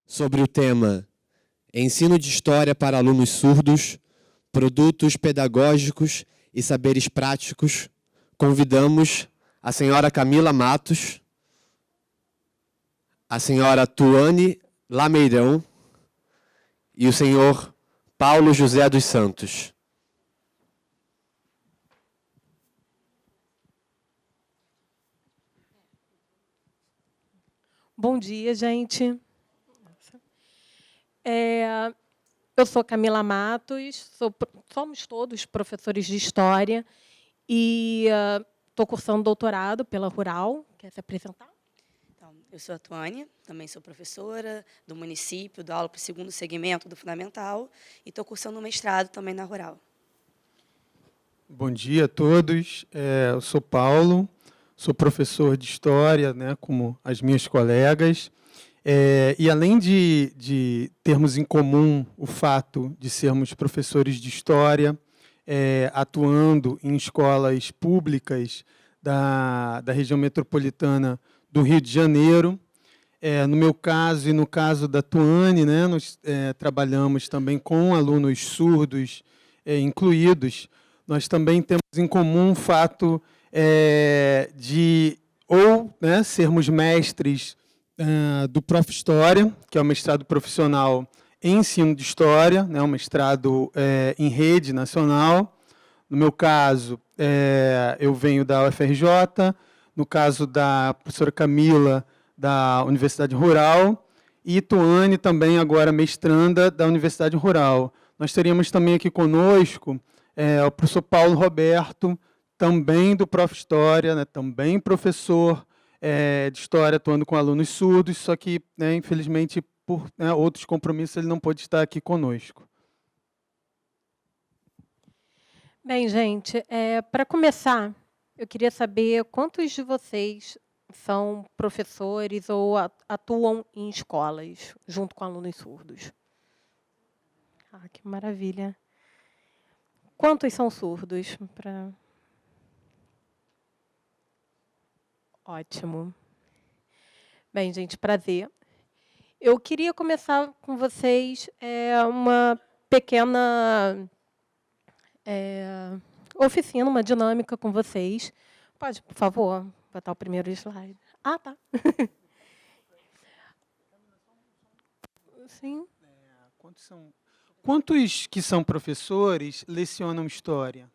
sobre o tema Ensino de História para alunos surdos, produtos pedagógicos e saberes práticos, convidamos a senhora Camila Matos, a senhora Tuane Lameirão e o senhor Paulo José dos Santos. Bom dia, gente. Eu sou Camila Matos, somos todos professores de História e estou cursando doutorado pela Rural. Quer se apresentar? Então, eu sou a Tuane, também sou professora do município, dou aula para o 2º segmento do Fundamental e estou cursando um mestrado também na Rural. Bom dia a todos. Eu sou Paulo, sou professor de História, né, como as minhas colegas. E além de termos em comum o fato de sermos professores de História, atuando em escolas públicas da região metropolitana do Rio de Janeiro, no meu caso e no caso da Tuane, né, nós trabalhamos também com alunos surdos incluídos. Nós também temos em comum o fato de sermos mestres do Prof. História, que é o mestrado profissional em ensino de História, né, um mestrado em rede nacional. No meu caso, eu venho da UFRJ, no caso da professora Camila, da Universidade Rural, e Tuane também agora mestranda da Universidade Rural. Nós teríamos também aqui conosco o professor Paulo Roberto, também do Prof. História, né, também professor de História, atuando com alunos surdos, só que, né, infelizmente, por outros compromissos, ele não pôde estar aqui conosco. Bem, gente, para começar, eu queria saber quantos de vocês são professores ou atuam em escolas junto com alunos surdos. Ah, que maravilha. Quantos são surdos? Ótimo. Bem, gente, prazer. Eu queria começar com vocês uma pequena oficina, uma dinâmica com vocês. Pode, por favor, botar o primeiro slide. Ah, tá. Sim. Quantos que são professores lecionam História?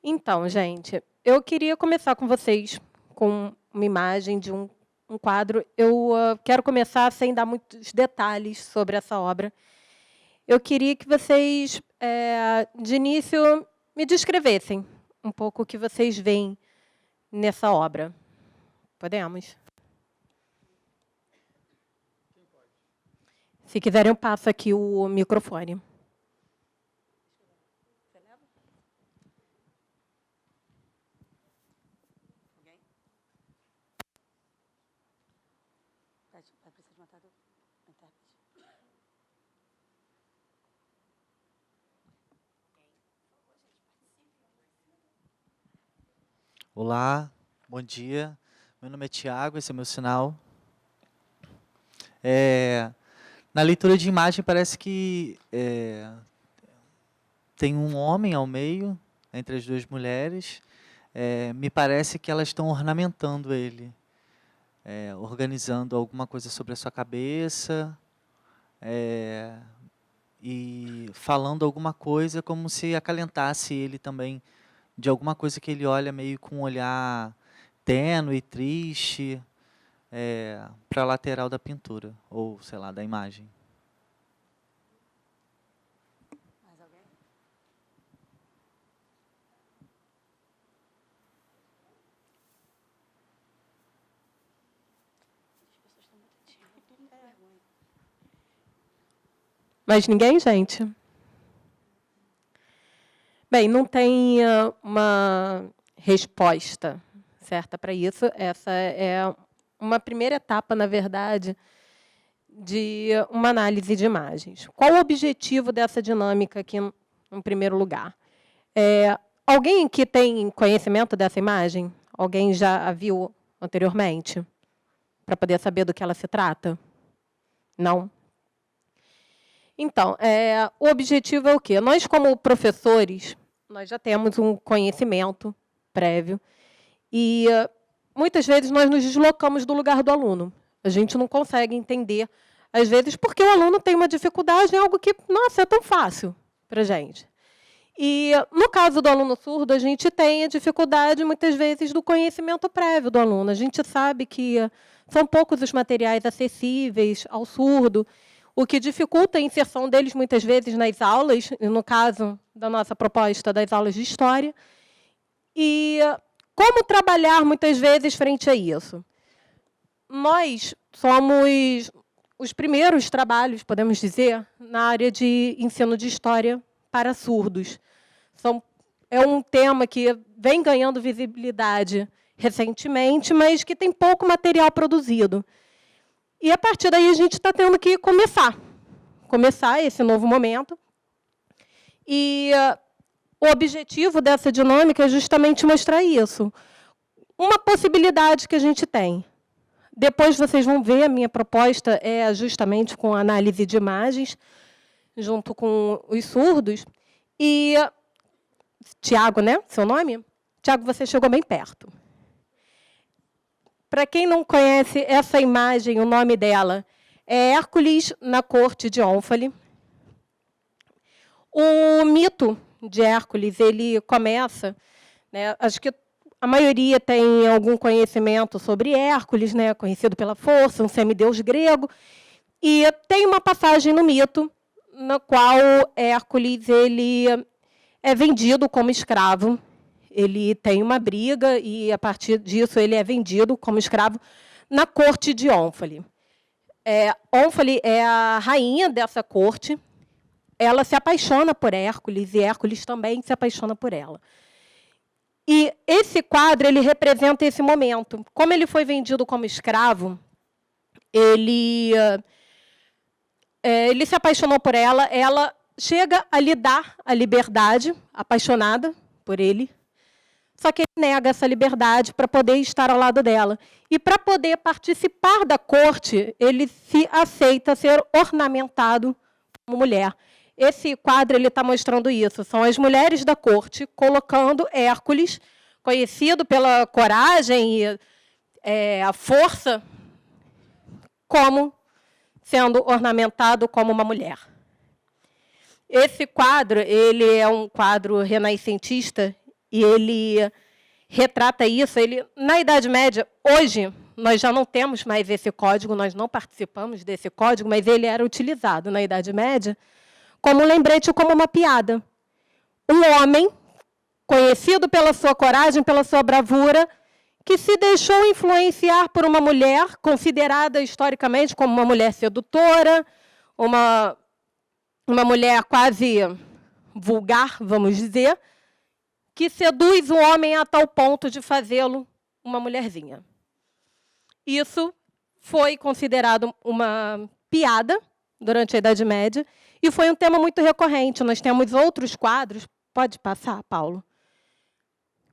Então, gente, eu queria começar com vocês com uma imagem de um quadro. Eu quero começar sem dar muitos detalhes sobre essa obra. Eu queria que vocês, de início, me descrevessem um pouco o que vocês veem nessa obra. Podemos? Se quiserem, eu passo aqui o microfone. Olá, bom dia. Meu nome é Tiago, esse é o meu sinal. Na leitura de imagem parece que tem um homem ao meio, entre as duas mulheres. Me parece que elas estão ornamentando ele, organizando alguma coisa sobre a sua cabeça, e falando alguma coisa como se acalentasse ele também de alguma coisa que ele olha meio com um olhar tênue, triste, para a lateral da pintura, ou, sei lá, da imagem. Mais alguém? As pessoas estão muito tímidas, todo mundo com vergonha. Mais ninguém, gente? Bem, não tem uma resposta certa para isso. Essa é uma primeira etapa, na verdade, de uma análise de imagens. Qual o objetivo dessa dinâmica aqui, em primeiro lugar? Alguém que tem conhecimento dessa imagem? Alguém já a viu anteriormente? Para poder saber do que ela se trata? Não? Então, o objetivo é o quê? Nós, como professores, nós já temos um conhecimento prévio e, muitas vezes, nós nos deslocamos do lugar do aluno. A gente não consegue entender, às vezes, porque o aluno tem uma dificuldade em algo que, nossa, é tão fácil para a gente. E, no caso do aluno surdo, a gente tem a dificuldade, muitas vezes, do conhecimento prévio do aluno. A gente sabe que são poucos os materiais acessíveis ao surdo, o que dificulta a inserção deles, muitas vezes, nas aulas, no caso da nossa proposta das aulas de história. E como trabalhar, muitas vezes, frente a isso? Nós somos os primeiros trabalhos, podemos dizer, na área de ensino de história para surdos. É um tema que vem ganhando visibilidade recentemente, mas que tem pouco material produzido. E, a partir daí, a gente está tendo que começar esse novo momento. E o objetivo dessa dinâmica é justamente mostrar isso. Uma possibilidade que a gente tem. Depois vocês vão ver, a minha proposta é justamente com análise de imagens, junto com os surdos. E, Tiago, né? Seu nome? Tiago, você chegou bem perto. Para quem não conhece essa imagem, o nome dela é Hércules na corte de Ônfale. O mito de Hércules, ele começa, né, acho que a maioria tem algum conhecimento sobre Hércules, né, conhecido pela força, um semideus grego, e tem uma passagem no mito na qual Hércules ele é vendido como escravo. Ele tem uma briga e, a partir disso, ele é vendido como escravo na corte de Ônfale. Ônfale é a rainha dessa corte. Ela se apaixona por Hércules e Hércules também se apaixona por ela. E esse quadro ele representa esse momento. Como ele foi vendido como escravo, ele se apaixonou por ela, ela chega a lhe dar a liberdade, apaixonada por ele, só que ele nega essa liberdade para poder estar ao lado dela. E, para poder participar da corte, ele se aceita ser ornamentado como mulher. Esse quadro está mostrando isso. São as mulheres da corte colocando Hércules, conhecido pela coragem e a força, como sendo ornamentado como uma mulher. Esse quadro ele é um quadro renascentista e ele retrata isso. Na Idade Média, hoje, nós já não temos mais esse código, nós não participamos desse código, mas ele era utilizado na Idade Média como um lembrete, como uma piada. Um homem, conhecido pela sua coragem, pela sua bravura, que se deixou influenciar por uma mulher, considerada historicamente como uma mulher sedutora, uma mulher quase vulgar, vamos dizer, que seduz o homem a tal ponto de fazê-lo uma mulherzinha. Isso foi considerado uma piada durante a Idade Média e foi um tema muito recorrente. Nós temos outros quadros, pode passar, Paulo?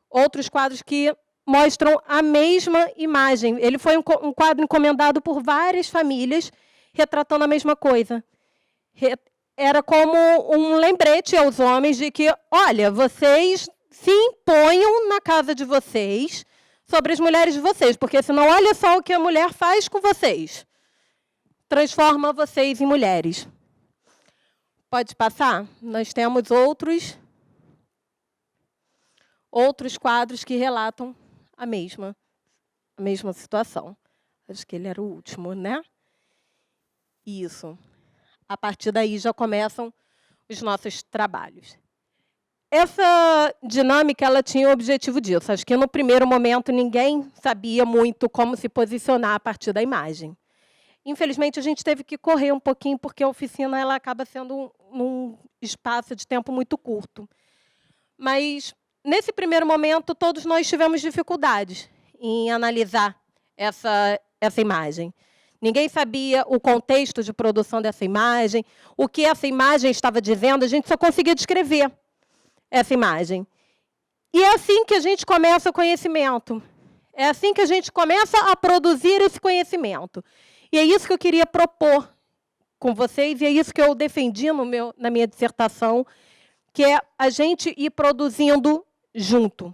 Outros quadros que mostram a mesma imagem. Ele foi um quadro encomendado por várias famílias, retratando a mesma coisa. Era como um lembrete aos homens de que, olha, vocês se imponham na casa de vocês sobre as mulheres de vocês, porque senão olha só o que a mulher faz com vocês. Transforma vocês em mulheres. Pode passar? Nós temos outros quadros que relatam a mesma situação. Acho que ele era o último, né? Isso. A partir daí já começam os nossos trabalhos. Essa dinâmica ela tinha o objetivo disso. Acho que, no primeiro momento, ninguém sabia muito como se posicionar a partir da imagem. Infelizmente, a gente teve que correr um pouquinho, porque a oficina ela acaba sendo num espaço de tempo muito curto. Mas, nesse primeiro momento, todos nós tivemos dificuldades em analisar essa imagem. Ninguém sabia o contexto de produção dessa imagem, o que essa imagem estava dizendo, a gente só conseguia descrever essa imagem. E é assim que a gente começa o conhecimento. É assim que a gente começa a produzir esse conhecimento. E é isso que eu queria propor com vocês, e é isso que eu defendi na minha dissertação, que é a gente ir produzindo junto.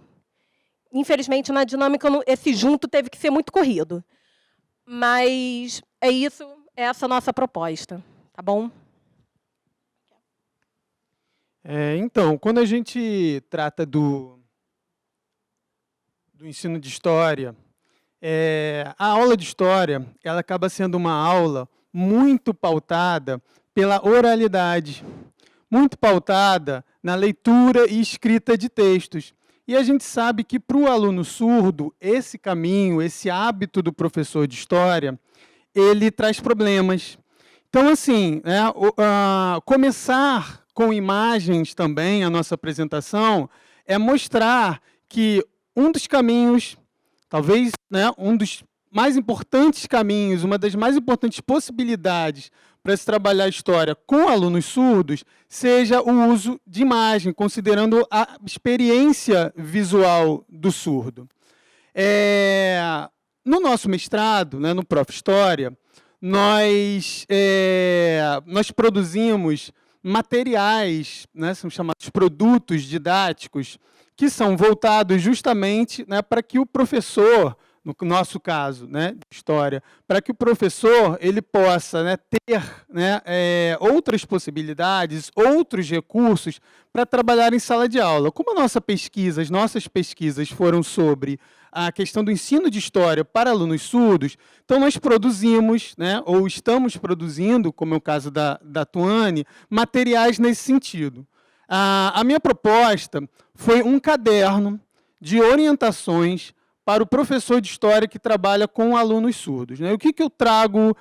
Infelizmente, na dinâmica, esse junto teve que ser muito corrido. Mas é isso, essa é a nossa proposta. Tá bom? Então, quando a gente trata do ensino de história, a aula de história ela acaba sendo uma aula muito pautada pela oralidade, muito pautada na leitura e escrita de textos. E a gente sabe que, para o aluno surdo, esse caminho, esse hábito do professor de história, ele traz problemas. Então, assim, começar com imagens também, a nossa apresentação, é mostrar que um dos caminhos, talvez um dos mais importantes caminhos, uma das mais importantes possibilidades para se trabalhar a história com alunos surdos, seja o uso de imagem, considerando a experiência visual do surdo. No nosso mestrado, no Prof. História, nós produzimos materiais, são chamados produtos didáticos, que são voltados justamente para que o professor, no nosso caso, de história, para que o professor ele possa ter outras possibilidades, outros recursos para trabalhar em sala de aula. Como as nossas pesquisas foram sobre a questão do ensino de história para alunos surdos, então nós produzimos, ou estamos produzindo, como é o caso da Tuane, materiais nesse sentido. A minha proposta foi um caderno de orientações para o professor de história que trabalha com alunos surdos. O que eu trago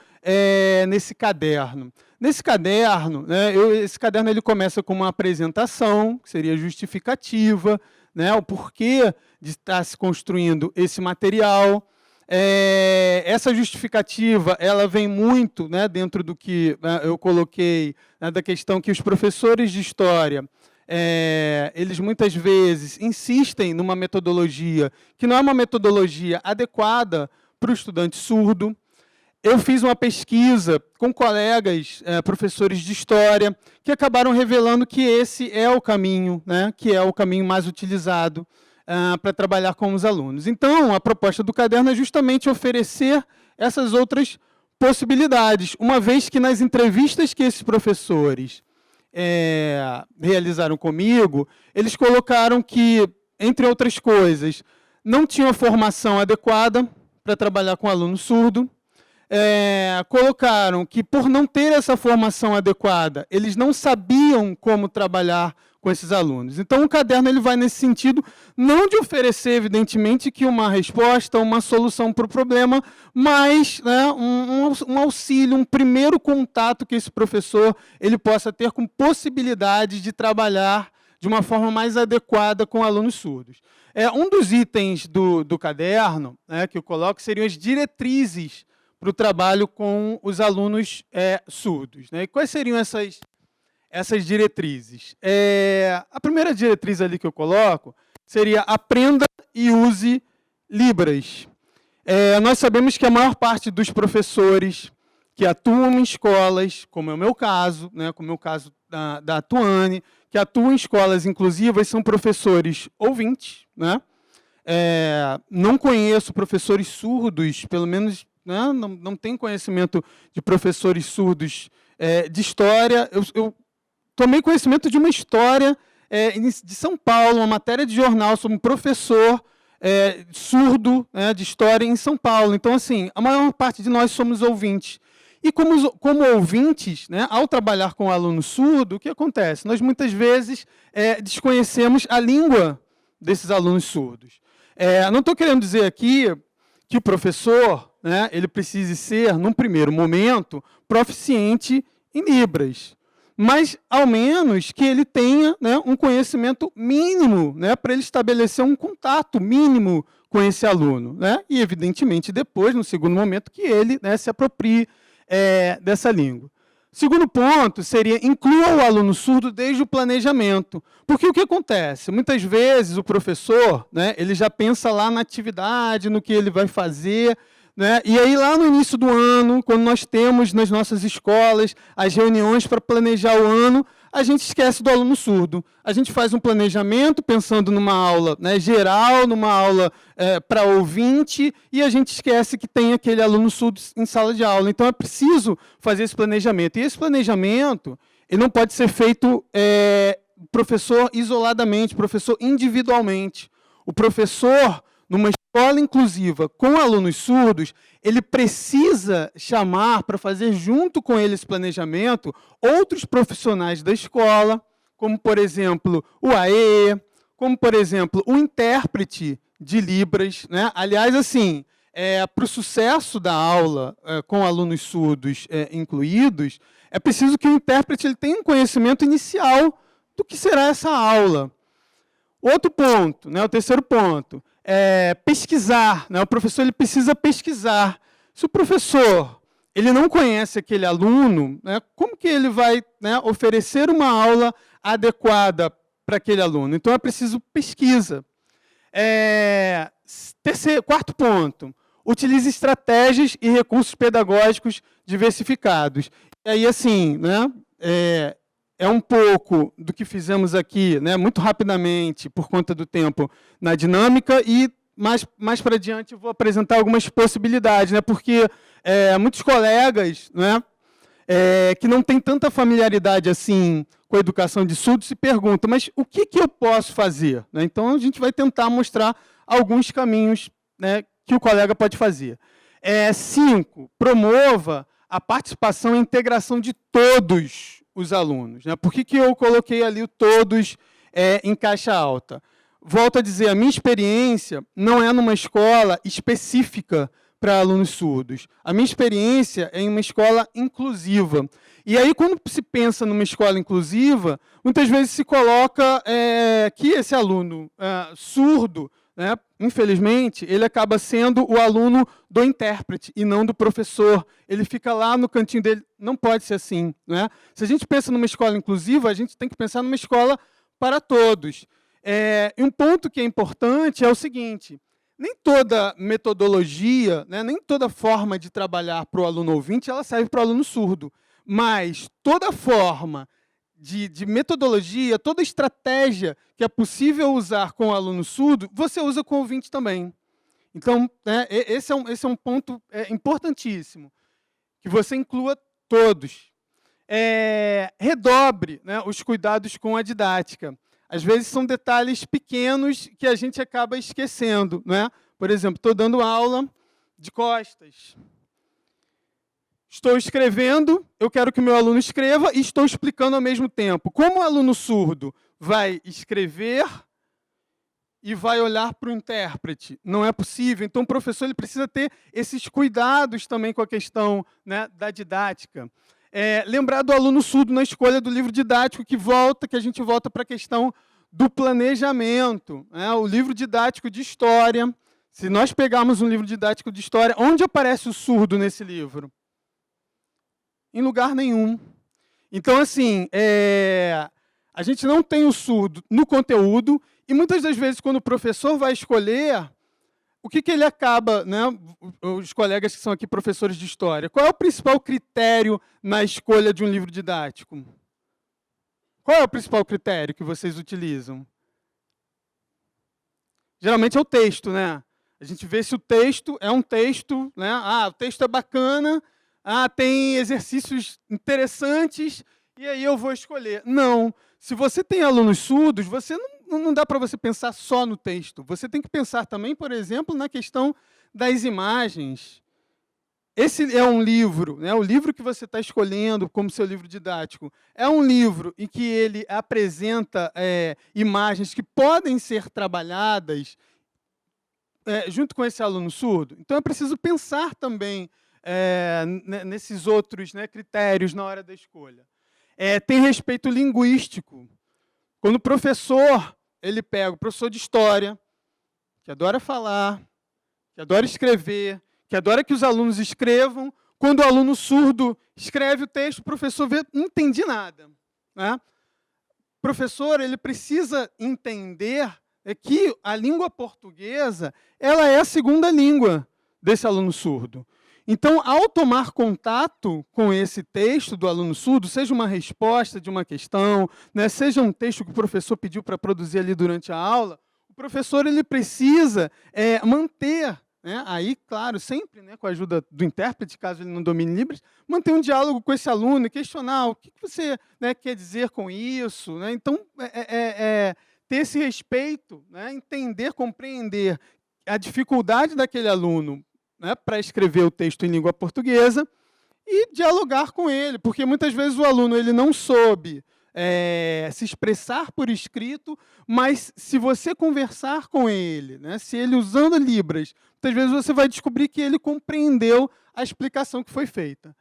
nesse caderno? Nesse caderno, esse caderno ele começa com uma apresentação, que seria justificativa, o porquê de estar se construindo esse material. Essa justificativa ela vem muito dentro do que eu coloquei, da questão que os professores de história eles muitas vezes insistem numa metodologia que não é uma metodologia adequada para o estudante surdo. Eu fiz uma pesquisa com colegas, professores de história, que acabaram revelando que esse é o caminho, que é o caminho mais utilizado para trabalhar com os alunos. Então, a proposta do caderno é justamente oferecer essas outras possibilidades, uma vez que nas entrevistas que esses professores realizaram comigo, eles colocaram que, entre outras coisas, não tinham a formação adequada para trabalhar com aluno surdo, colocaram que, por não ter essa formação adequada, eles não sabiam como trabalhar com esses alunos. Então, o caderno ele vai nesse sentido, não de oferecer, evidentemente, que uma resposta, uma solução para o problema, mas um auxílio, um primeiro contato que esse professor ele possa ter com possibilidades de trabalhar de uma forma mais adequada com alunos surdos. Um dos itens do caderno que eu coloco seriam as diretrizes para o trabalho com os alunos surdos. E quais seriam essas diretrizes? A primeira diretriz ali que eu coloco seria aprenda e use Libras. Nós sabemos que a maior parte dos professores que atuam em escolas, como é o meu caso, como é o caso da Tuane, que atuam em escolas inclusivas, são professores ouvintes. Não conheço professores surdos, pelo menos não tenho conhecimento de professores surdos de história. Eu tomei conhecimento de uma história de São Paulo, uma matéria de jornal sobre um professor surdo de história em São Paulo. Então, assim, a maior parte de nós somos ouvintes. E como ouvintes, ao trabalhar com o aluno surdo, o que acontece? Nós, muitas vezes, desconhecemos a língua desses alunos surdos. Não estou querendo dizer aqui que o professor ele precise ser, num primeiro momento, proficiente em Libras. Mas, ao menos, que ele tenha um conhecimento mínimo para ele estabelecer um contato mínimo com esse aluno. E, evidentemente, depois, no segundo momento, que ele se aproprie dessa língua. Segundo ponto seria inclua o aluno surdo desde o planejamento. Porque o que acontece? Muitas vezes o professor, né, ele já pensa lá na atividade, no que ele vai fazer, né, e aí lá no início do ano, quando nós temos nas nossas escolas as reuniões para planejar o ano, a gente esquece do aluno surdo. A gente faz um planejamento pensando numa aula, né, geral, numa aula para ouvinte, e a gente esquece que tem aquele aluno surdo em sala de aula. Então, é preciso fazer esse planejamento. E esse planejamento ele não pode ser feito professor isoladamente, professor individualmente. O professor, numa escola inclusiva com alunos surdos, ele precisa chamar para fazer junto com ele esse planejamento outros profissionais da escola, como, por exemplo, o AE, como, por exemplo, o intérprete de Libras, né? Aliás, assim, para o sucesso da aula com alunos surdos incluídos, é preciso que o intérprete ele tenha um conhecimento inicial do que será essa aula. Outro ponto, né, o terceiro ponto, é pesquisar. Né, o professor ele precisa pesquisar. Se o professor ele não conhece aquele aluno, né, como que ele vai, né, oferecer uma aula adequada para aquele aluno? Então, é preciso pesquisa. Quarto ponto, utilize estratégias e recursos pedagógicos diversificados. E aí, assim, né, um pouco do que fizemos aqui, né, muito rapidamente, por conta do tempo, na dinâmica, e mais para adiante eu vou apresentar algumas possibilidades, né, porque muitos colegas, né, que não têm tanta familiaridade assim com a educação de surdos se perguntam, mas o que eu posso fazer? Né, então, a gente vai tentar mostrar alguns caminhos, né, que o colega pode fazer. 5, promova a participação e integração de todos os alunos. Né? Por que eu coloquei ali o todos em caixa alta? Volto a dizer, a minha experiência não é numa escola específica para alunos surdos. A minha experiência é em uma escola inclusiva. E aí, quando se pensa numa escola inclusiva, muitas vezes se coloca que esse aluno surdo, né, infelizmente, ele acaba sendo o aluno do intérprete e não do professor. Ele fica lá no cantinho dele. Não pode ser assim. Né? Se a gente pensa numa escola inclusiva, a gente tem que pensar numa escola para todos. E um ponto que é importante é o seguinte, nem toda metodologia, né, nem toda forma de trabalhar para o aluno ouvinte, ela serve para o aluno surdo. Mas toda forma de metodologia, toda estratégia que é possível usar com o aluno surdo, você usa com o ouvinte também. Então, né, esse é um ponto importantíssimo, que você inclua todos. Redobre, né, os cuidados com a didática. Às vezes são detalhes pequenos que a gente acaba esquecendo. Né? Por exemplo, estou dando aula de costas. Estou escrevendo, eu quero que o meu aluno escreva e estou explicando ao mesmo tempo. Como o aluno surdo vai escrever e vai olhar para o intérprete? Não é possível. Então, o professor ele precisa ter esses cuidados também com a questão, né, da didática. Lembrar do aluno surdo na escolha do livro didático, que a gente volta para a questão do planejamento. Né? O livro didático de história, se nós pegarmos um livro didático de história, onde aparece o surdo nesse livro? Em lugar nenhum. Então, assim, a gente não tem o surdo no conteúdo, e muitas das vezes, quando o professor vai escolher, o que ele acaba, né, os colegas que são aqui professores de história, qual é o principal critério na escolha de um livro didático? Qual é o principal critério que vocês utilizam? Geralmente é o texto, né? A gente vê se o texto é um texto, né? O texto é bacana, tem exercícios interessantes, e aí eu vou escolher. Não. Se você tem alunos surdos, não dá para você pensar só no texto. Você tem que pensar também, por exemplo, na questão das imagens. Esse é um livro, né? O livro que você está escolhendo como seu livro didático é um livro em que ele apresenta imagens que podem ser trabalhadas junto com esse aluno surdo. Então, é preciso pensar também nesses outros, né, critérios na hora da escolha. Tem respeito linguístico. Quando o professor, ele pega o professor de história, que adora falar, que adora escrever, que adora que os alunos escrevam, quando o aluno surdo escreve o texto, o professor vê, não entendi nada, né? O professor ele precisa entender que a língua portuguesa ela é a segunda língua desse aluno surdo. Então, ao tomar contato com esse texto do aluno surdo, seja uma resposta de uma questão, né, seja um texto que o professor pediu para produzir ali durante a aula, o professor ele precisa manter, né, aí, claro, sempre, né, com a ajuda do intérprete, caso ele não domine Libras, manter um diálogo com esse aluno e questionar o que você, né, quer dizer com isso. Né? Então, ter esse respeito, né, entender, compreender a dificuldade daquele aluno, né, para escrever o texto em língua portuguesa e dialogar com ele, porque muitas vezes o aluno ele não soube se expressar por escrito, mas se você conversar com ele, né, se ele usando Libras, muitas vezes você vai descobrir que ele compreendeu a explicação que foi feita.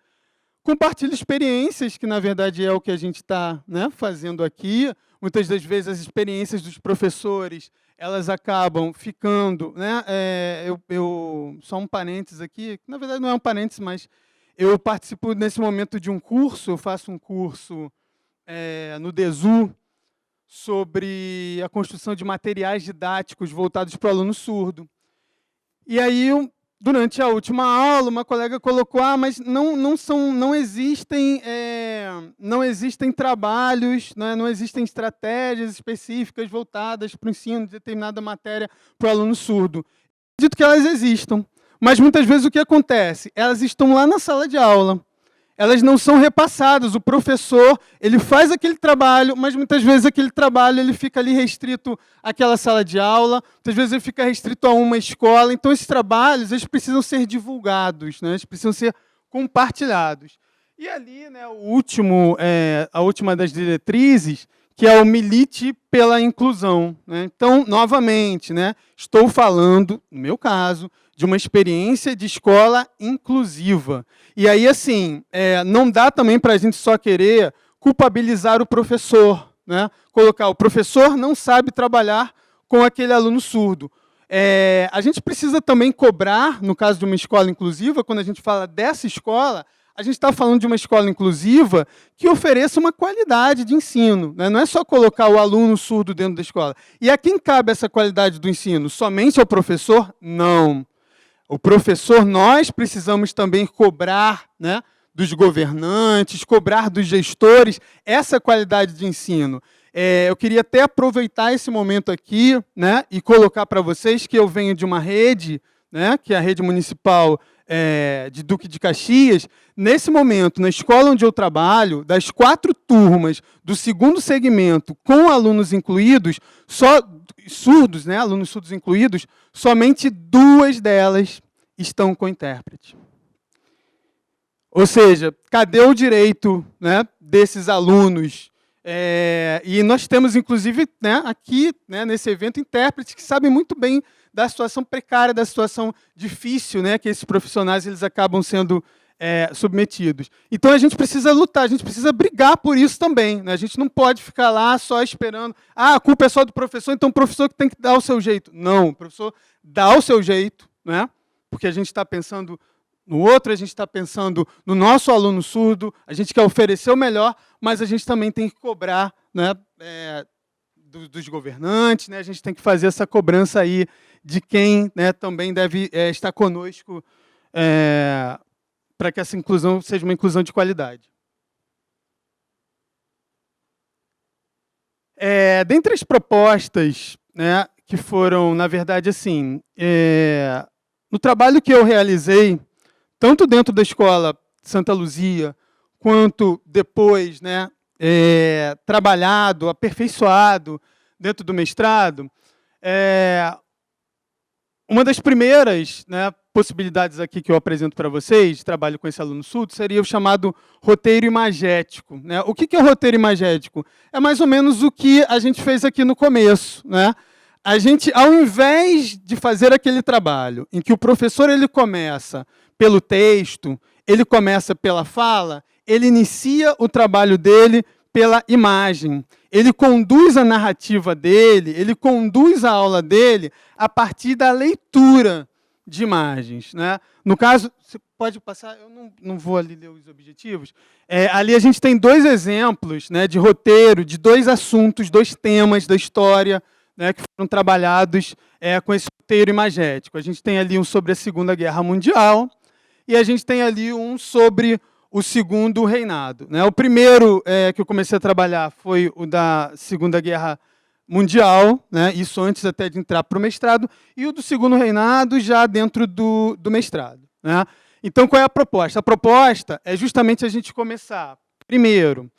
Compartilhe experiências, que na verdade é o que a gente está, né, fazendo aqui. Muitas das vezes as experiências dos professores elas acabam ficando, né? Só um parênteses aqui, na verdade não é um parênteses, mas eu participo nesse momento de um curso, eu faço um curso no DESU sobre a construção de materiais didáticos voltados para o aluno surdo. E aí, durante a última aula, uma colega colocou, mas não existem trabalhos, né, não existem estratégias específicas voltadas para o ensino de determinada matéria para o aluno surdo. Acredito que elas existam, mas muitas vezes o que acontece? Elas estão lá na sala de aula, elas não são repassadas, o professor ele faz aquele trabalho, mas muitas vezes aquele trabalho ele fica ali restrito àquela sala de aula, muitas vezes ele fica restrito a uma escola, então esses trabalhos eles precisam ser divulgados, né? Eles precisam ser compartilhados. E ali, né, a última das diretrizes, que é o milite pela inclusão. Né? Então, novamente, né, estou falando, no meu caso, de uma experiência de escola inclusiva. E aí, assim, não dá também para a gente só querer culpabilizar o professor, né? Colocar o professor não sabe trabalhar com aquele aluno surdo. A gente precisa também cobrar, no caso de uma escola inclusiva, quando a gente fala dessa escola, a gente está falando de uma escola inclusiva que ofereça uma qualidade de ensino. Né? Não é só colocar o aluno surdo dentro da escola. E a quem cabe essa qualidade do ensino? Somente ao professor? Não. O professor, nós precisamos também cobrar, né, dos governantes, cobrar dos gestores essa qualidade de ensino. Eu queria até aproveitar esse momento aqui, né, e colocar para vocês que eu venho de uma rede, né, que é a rede municipal de Duque de Caxias. Nesse momento, na escola onde eu trabalho, das 4 turmas do 2º segmento com alunos incluídos, só surdos, né, alunos surdos incluídos, somente 2 delas estão com intérprete. Ou seja, cadê o direito, né, desses alunos? E nós temos, inclusive, né, aqui, né, nesse evento, intérpretes que sabem muito bem da situação precária, da situação difícil, né, que esses profissionais eles acabam sendo submetidos. Então, a gente precisa lutar, a gente precisa brigar por isso também. Né? A gente não pode ficar lá só esperando, a culpa é só do professor, então o professor que tem que dar o seu jeito. Não, o professor dá o seu jeito, né? Porque a gente está pensando no outro, a gente está pensando no nosso aluno surdo, a gente quer oferecer o melhor, mas a gente também tem que cobrar, né, dos governantes, né, a gente tem que fazer essa cobrança aí de quem, né, também deve estar conosco para que essa inclusão seja uma inclusão de qualidade. Dentre as propostas, né, que foram, na verdade, assim, no trabalho que eu realizei, tanto dentro da Escola Santa Luzia, quanto depois, né, trabalhado, aperfeiçoado dentro do mestrado, uma das primeiras, né, possibilidades aqui que eu apresento para vocês, de trabalho com esse aluno surdo, seria o chamado roteiro imagético. Né? O que é o roteiro imagético? É mais ou menos o que a gente fez aqui no começo. Né? A gente, ao invés de fazer aquele trabalho em que o professor ele começa pelo texto, ele começa pela fala, ele inicia o trabalho dele pela imagem. Ele conduz a narrativa dele, ele conduz a aula dele a partir da leitura de imagens, né? No caso, você pode passar, eu não vou ali ler os objetivos. Ali a gente tem 2 exemplos, né, de roteiro, de 2 assuntos, 2 temas da história, né, que foram trabalhados com esse roteiro imagético. A gente tem ali um sobre a Segunda Guerra Mundial e a gente tem ali um sobre o Segundo Reinado, né? O primeiro que eu comecei a trabalhar foi o da Segunda Guerra Mundial, né? Isso antes até de entrar para o mestrado, e o do Segundo Reinado já dentro do mestrado, né? Então, qual é a proposta? A proposta é justamente a gente começar, primeiro,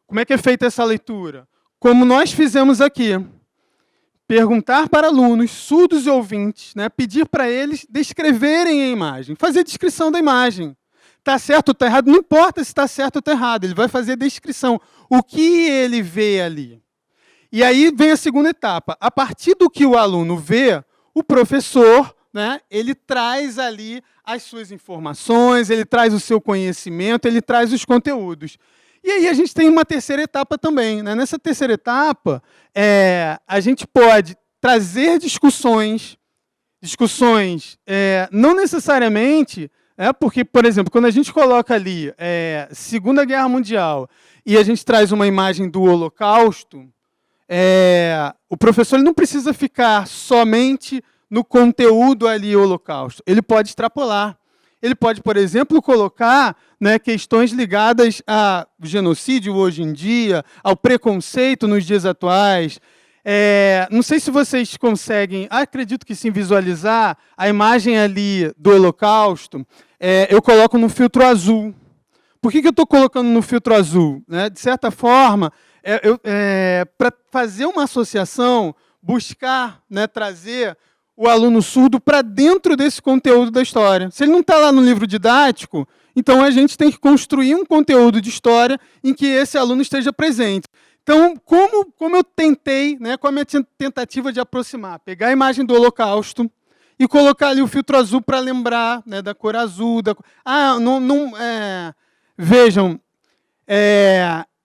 como é que é feita essa leitura? Como nós fizemos aqui, perguntar para alunos, surdos e ouvintes, né? Pedir para eles descreverem a imagem, fazer a descrição da imagem. Está certo ou está errado? Não importa se está certo ou está errado, ele vai fazer a descrição. O que ele vê ali? E aí vem a segunda etapa. A partir do que o aluno vê, o professor, né, ele traz ali as suas informações, ele traz o seu conhecimento, ele traz os conteúdos. E aí a gente tem uma terceira etapa também, né? Nessa terceira etapa, a gente pode trazer discussões não necessariamente... porque, por exemplo, quando a gente coloca ali Segunda Guerra Mundial e a gente traz uma imagem do Holocausto, o professor ele não precisa ficar somente no conteúdo ali Holocausto. Ele pode extrapolar. Ele pode, por exemplo, colocar, né, questões ligadas ao genocídio hoje em dia, ao preconceito nos dias atuais. Não sei se vocês conseguem, acredito que sim, visualizar a imagem ali do Holocausto. Eu coloco no filtro azul. Por que eu estou colocando no filtro azul? Né? De certa forma, para fazer uma associação, buscar, né, trazer o aluno surdo para dentro desse conteúdo da história. Se ele não está lá no livro didático, então a gente tem que construir um conteúdo de história em que esse aluno esteja presente. Então, como eu tentei, né, com a minha tentativa de aproximar, pegar a imagem do Holocausto e colocar ali o filtro azul para lembrar, né, da cor azul. Vejam,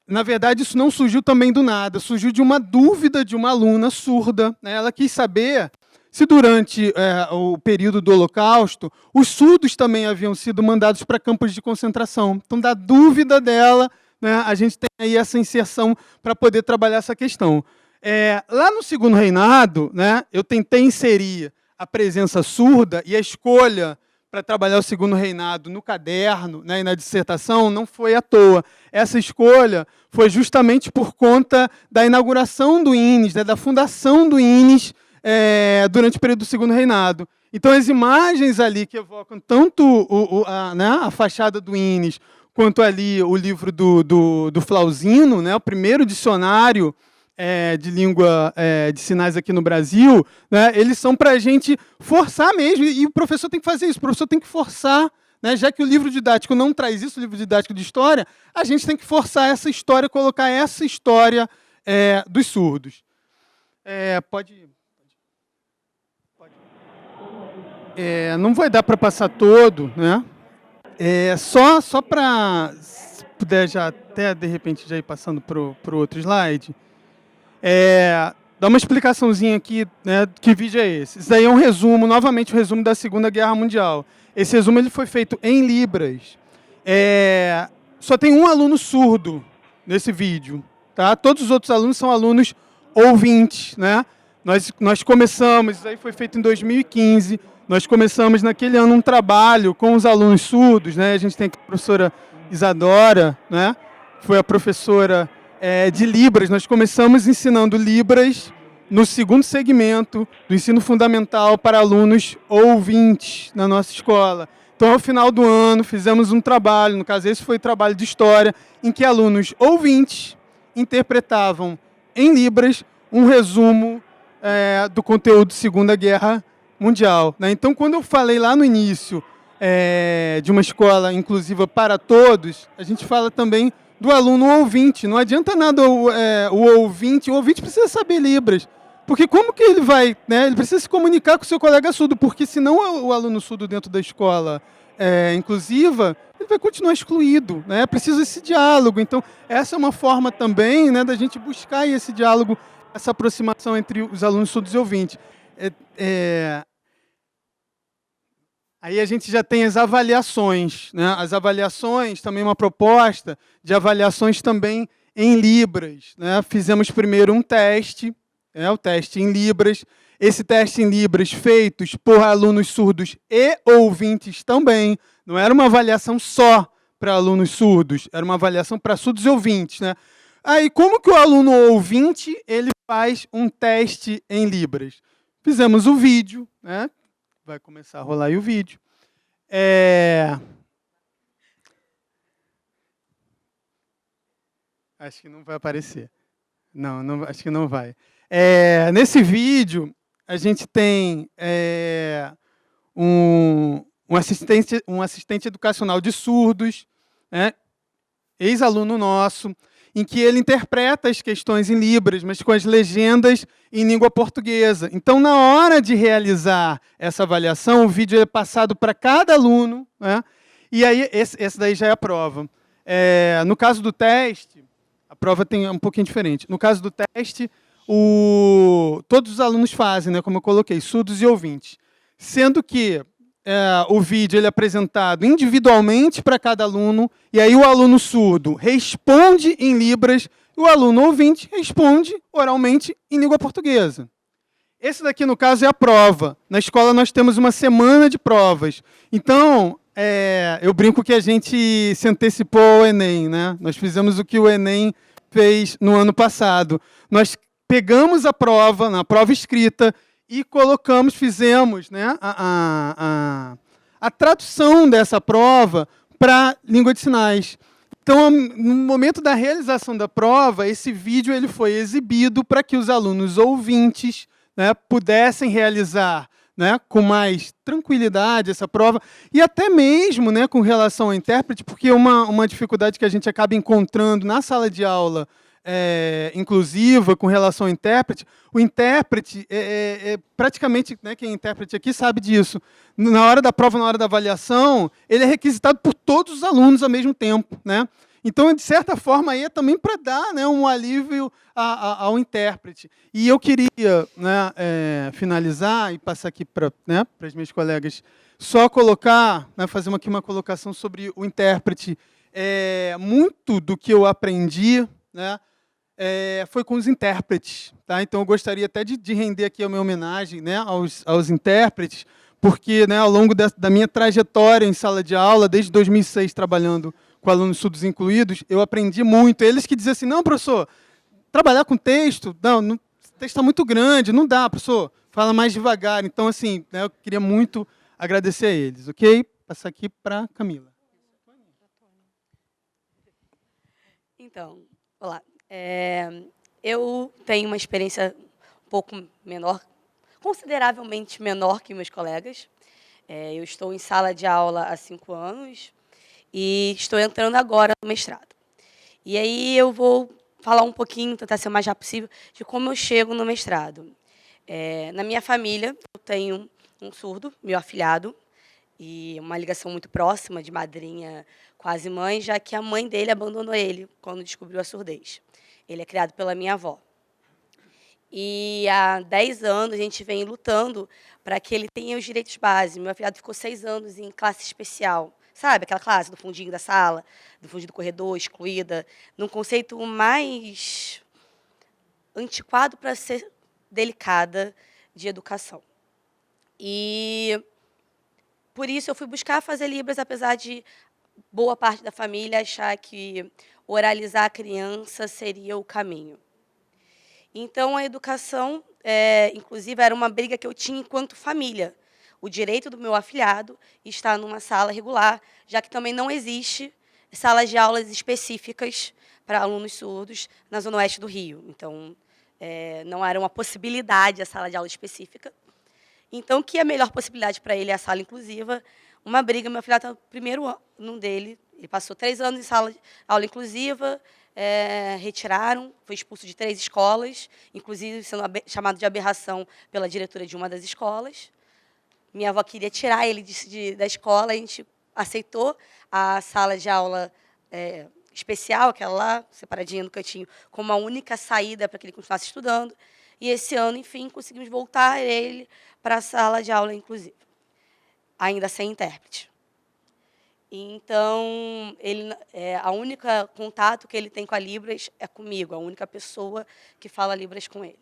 na verdade, isso não surgiu também do nada, surgiu de uma dúvida de uma aluna surda. Né? Ela quis saber se durante o período do Holocausto, os surdos também haviam sido mandados para campos de concentração. Então, da dúvida dela, né, a gente tem aí essa inserção para poder trabalhar essa questão. Lá no Segundo Reinado, né, eu tentei inserir a presença surda e a escolha para trabalhar o Segundo Reinado no caderno, né, e na dissertação não foi à toa. Essa escolha foi justamente por conta da inauguração do INES, né, da fundação do INES, durante o período do Segundo Reinado. Então, as imagens ali que evocam tanto a fachada do INES, quanto ali o livro do Flauzino, né, o primeiro dicionário de língua de sinais aqui no Brasil, né, eles são para a gente forçar mesmo, e o professor tem que fazer isso, o professor tem que forçar, né, já que o livro didático não traz isso, o livro didático de história, a gente tem que forçar essa história, colocar essa história dos surdos. Pode. Não vai dar para passar todo, né? Só para, se puder já até, de repente, já ir passando para o outro slide, dar uma explicaçãozinha aqui, né, que vídeo é esse. Isso daí é um resumo, novamente, um resumo da Segunda Guerra Mundial. Esse resumo ele foi feito em Libras. Só tem um aluno surdo nesse vídeo. Tá? Todos os outros alunos são alunos ouvintes. Né? Nós começamos, isso aí foi feito em 2015, nós começamos naquele ano um trabalho com os alunos surdos, né? A gente tem aqui a professora Isadora, né? Foi a professora de Libras. Nós começamos ensinando Libras no segundo segmento do ensino fundamental para alunos ouvintes na nossa escola. Então, ao final do ano, fizemos um trabalho, no caso esse foi trabalho de história, em que alunos ouvintes interpretavam em Libras um resumo do conteúdo Segunda Guerra Mundial. Né? Então, quando eu falei lá no início de uma escola inclusiva para todos, a gente fala também do aluno ouvinte. Não adianta nada o ouvinte precisa saber Libras, porque como que ele vai, né? Ele precisa se comunicar com o seu colega surdo, porque senão o aluno surdo dentro da escola inclusiva, ele vai continuar excluído. Né? Precisa esse diálogo. Então, essa é uma forma também, né, da gente buscar esse diálogo, essa aproximação entre os alunos surdos e ouvintes. Aí a gente já tem as avaliações, né? As avaliações, também uma proposta de avaliações também em Libras, né? Fizemos primeiro um teste, o teste em Libras. Esse teste em Libras feitos por alunos surdos e ouvintes também. Não era uma avaliação só para alunos surdos, era uma avaliação para surdos e ouvintes, né? Aí, como que o aluno ouvinte ele faz um teste em Libras? Fizemos o vídeo, né? Vai começar a rolar aí o vídeo. Acho que não vai aparecer. Não, acho que não vai. Nesse vídeo, a gente tem um assistente educacional de surdos, né? Ex-aluno nosso, em que ele interpreta as questões em Libras, mas com as legendas em língua portuguesa. Então, na hora de realizar essa avaliação, o vídeo é passado para cada aluno, né? E aí, esse daí já é a prova. No caso do teste, a prova tem um pouquinho diferente. No caso do teste, todos os alunos fazem, né, como eu coloquei, surdos e ouvintes. Sendo que o vídeo ele é apresentado individualmente para cada aluno, e aí o aluno surdo responde em Libras, e o aluno ouvinte responde oralmente em língua portuguesa. Esse daqui, no caso, é a prova. Na escola nós temos uma semana de provas. Então, eu brinco que a gente se antecipou ao Enem, né? Nós fizemos o que o Enem fez no ano passado. Nós pegamos a prova, na prova escrita, e fizemos, né, a tradução dessa prova para língua de sinais. Então, no momento da realização da prova, esse vídeo ele foi exibido para que os alunos ouvintes, né, pudessem realizar, né, com mais tranquilidade essa prova, e até mesmo, né, com relação ao intérprete, porque uma dificuldade que a gente acaba encontrando na sala de aula inclusiva com relação ao intérprete, o intérprete, praticamente, né, quem é intérprete aqui sabe disso, na hora da prova, na hora da avaliação, ele é requisitado por todos os alunos ao mesmo tempo, né? Então, de certa forma, aí é também para dar, né, um alívio ao intérprete. E eu queria, né, finalizar e passar aqui para, né, as minhas colegas, só colocar, né, fazer aqui uma colocação sobre o intérprete. Muito do que eu aprendi, né, foi com os intérpretes. Tá? Então, eu gostaria até de render aqui a minha homenagem, né, aos intérpretes, porque, né, ao longo da minha trajetória em sala de aula, desde 2006, trabalhando com alunos surdos incluídos, eu aprendi muito. Eles que diziam assim, não, professor, trabalhar com texto, o texto está muito grande, não dá, professor, fala mais devagar. Então, assim, né, eu queria muito agradecer a eles, ok? Passar aqui para a Camila. Então, olá. Eu tenho uma experiência um pouco menor, consideravelmente menor que meus colegas. Eu estou em sala de aula há 5 anos e estou entrando agora no mestrado. E aí eu vou falar um pouquinho, tentar ser o mais rápido possível, de como eu chego no mestrado. Na minha família, eu tenho um surdo, meu afilhado, e uma ligação muito próxima, de madrinha, quase mãe, já que a mãe dele abandonou ele quando descobriu a surdez. Ele é criado pela minha avó. E há 10 anos a gente vem lutando para que ele tenha os direitos básicos. Meu afilhado ficou 6 anos em classe especial. Sabe, aquela classe do fundinho da sala, do fundinho do corredor, excluída, num conceito mais antiquado para ser delicada de educação. E por isso eu fui buscar fazer Libras, apesar de boa parte da família achar que oralizar a criança seria o caminho. Então, a educação, inclusive, era uma briga que eu tinha enquanto família. O direito do meu afilhado estar numa sala regular, já que também não existe salas de aulas específicas para alunos surdos na Zona Oeste do Rio. Então, não era uma possibilidade a sala de aula específica. Então, que a melhor possibilidade para ele é a sala inclusiva. Uma briga, meu afilhado está no primeiro ano dele, ele passou 3 anos em sala de aula inclusiva, retiraram, foi expulso de 3 escolas, inclusive sendo chamado de aberração pela diretora de uma das escolas. Minha avó queria tirar ele da escola, a gente aceitou a sala de aula especial, aquela lá, separadinha no cantinho, como a única saída para que ele continuasse estudando. E esse ano, enfim, conseguimos voltar ele para a sala de aula inclusiva. ainda sem intérprete. Então, a única contato que ele tem com a Libras é comigo, a única pessoa que fala Libras com ele.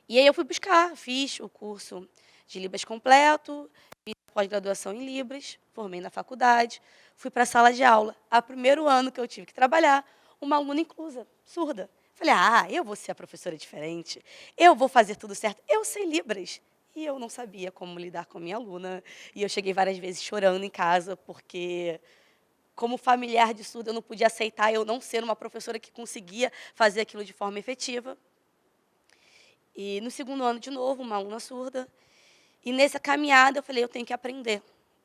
E aí eu fui buscar, fiz o curso de Libras completo, fiz pós-graduação em Libras, formei na faculdade, fui para a sala de aula. O primeiro ano que eu tive que trabalhar, uma aluna inclusa, surda. Falei, eu vou ser a professora diferente, eu vou fazer tudo certo, eu sei Libras. E eu não sabia como lidar com a minha aluna. E eu cheguei várias vezes chorando em casa, porque, como familiar de surdo, eu não podia aceitar eu não ser uma professora que conseguia fazer aquilo de forma efetiva. E no segundo ano, de novo, uma aluna surda. E nessa caminhada, eu falei, eu tenho que aprender.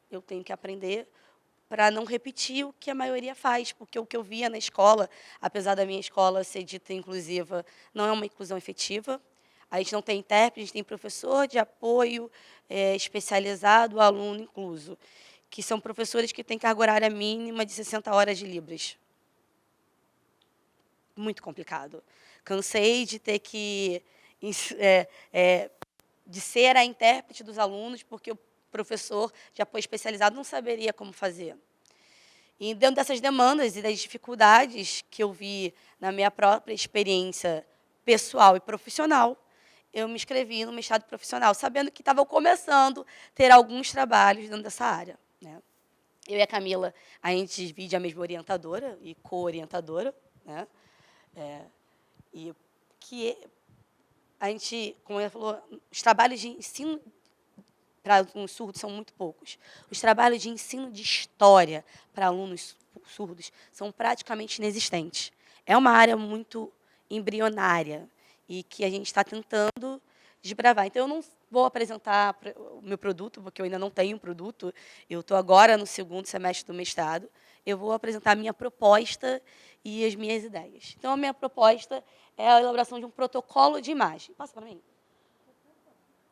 Eu tenho que aprender para não repetir o que a maioria faz, porque o que eu via na escola, apesar da minha escola ser dita inclusiva, não é uma inclusão efetiva. A gente não tem intérprete, a gente tem professor de apoio especializado, aluno incluso, que são professores que têm carga horária mínima de 60 horas de Libras. Muito complicado. Cansei de ter que de ser a intérprete dos alunos, porque o professor de apoio especializado não saberia como fazer. E dentro dessas demandas e das dificuldades que eu vi na minha própria experiência pessoal e profissional, eu me inscrevi no mestrado profissional, sabendo que estava começando a ter alguns trabalhos dentro dessa área, né? Eu e a Camila, a gente divide a mesma orientadora e co-orientadora, né? E que a gente, como ela falou, os trabalhos de ensino para alunos surdos são muito poucos. Os trabalhos de ensino de história para alunos surdos são praticamente inexistentes. É uma área muito embrionária e que a gente está tentando desbravar. Então, eu não vou apresentar o meu produto, porque eu ainda não tenho um produto. Eu estou agora no segundo semestre do mestrado. Eu vou apresentar a minha proposta e as minhas ideias. Então, a minha proposta é a elaboração de um protocolo de imagem. Passa para mim.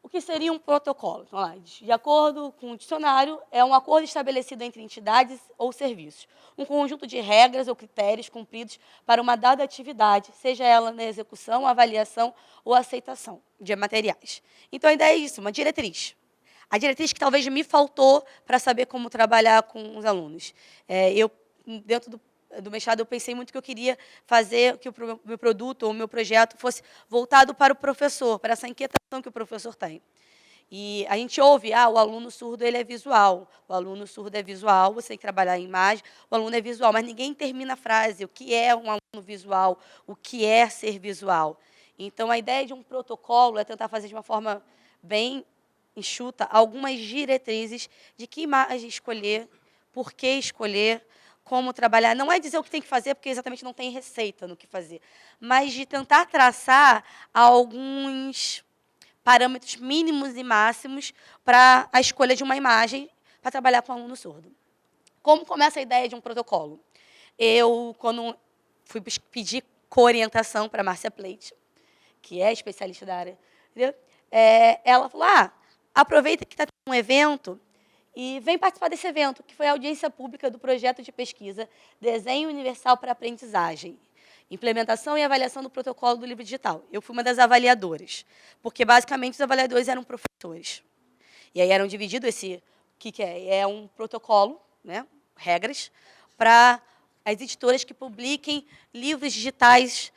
O que seria um protocolo? Então, de acordo com o dicionário, é um acordo estabelecido entre entidades ou serviços. Um conjunto de regras ou critérios cumpridos para uma dada atividade, seja ela na execução, avaliação ou aceitação de materiais. Então, a ideia é isso, uma diretriz. A diretriz que talvez me faltou para saber como trabalhar com os alunos. Dentro do mestrado, eu pensei muito que eu queria fazer que o meu produto ou o meu projeto fosse voltado para o professor, para essa inquietação que o professor tem. E a gente ouve, o aluno surdo ele é visual, o aluno surdo é visual, você tem que trabalhar em imagem, o aluno é visual, mas ninguém termina a frase, o que é um aluno visual, o que é ser visual. Então, a ideia de um protocolo é tentar fazer de uma forma bem enxuta algumas diretrizes de que imagem escolher, por que escolher, como trabalhar. Não é dizer o que tem que fazer, porque exatamente não tem receita no que fazer, mas de tentar traçar alguns parâmetros mínimos e máximos para a escolha de uma imagem para trabalhar com um aluno surdo. Como começa a ideia de um protocolo? Eu, quando fui pedir co-orientação para a Márcia Plate, que é especialista da área, ela falou, aproveita que está tendo um evento e vem participar desse evento, que foi a audiência pública do projeto de pesquisa Desenho Universal para Aprendizagem, implementação e avaliação do protocolo do livro digital. Eu fui uma das avaliadoras, porque, basicamente, os avaliadores eram professores. E aí eram divididos o que é? É um protocolo, né, regras, para as editoras que publiquem livros digitais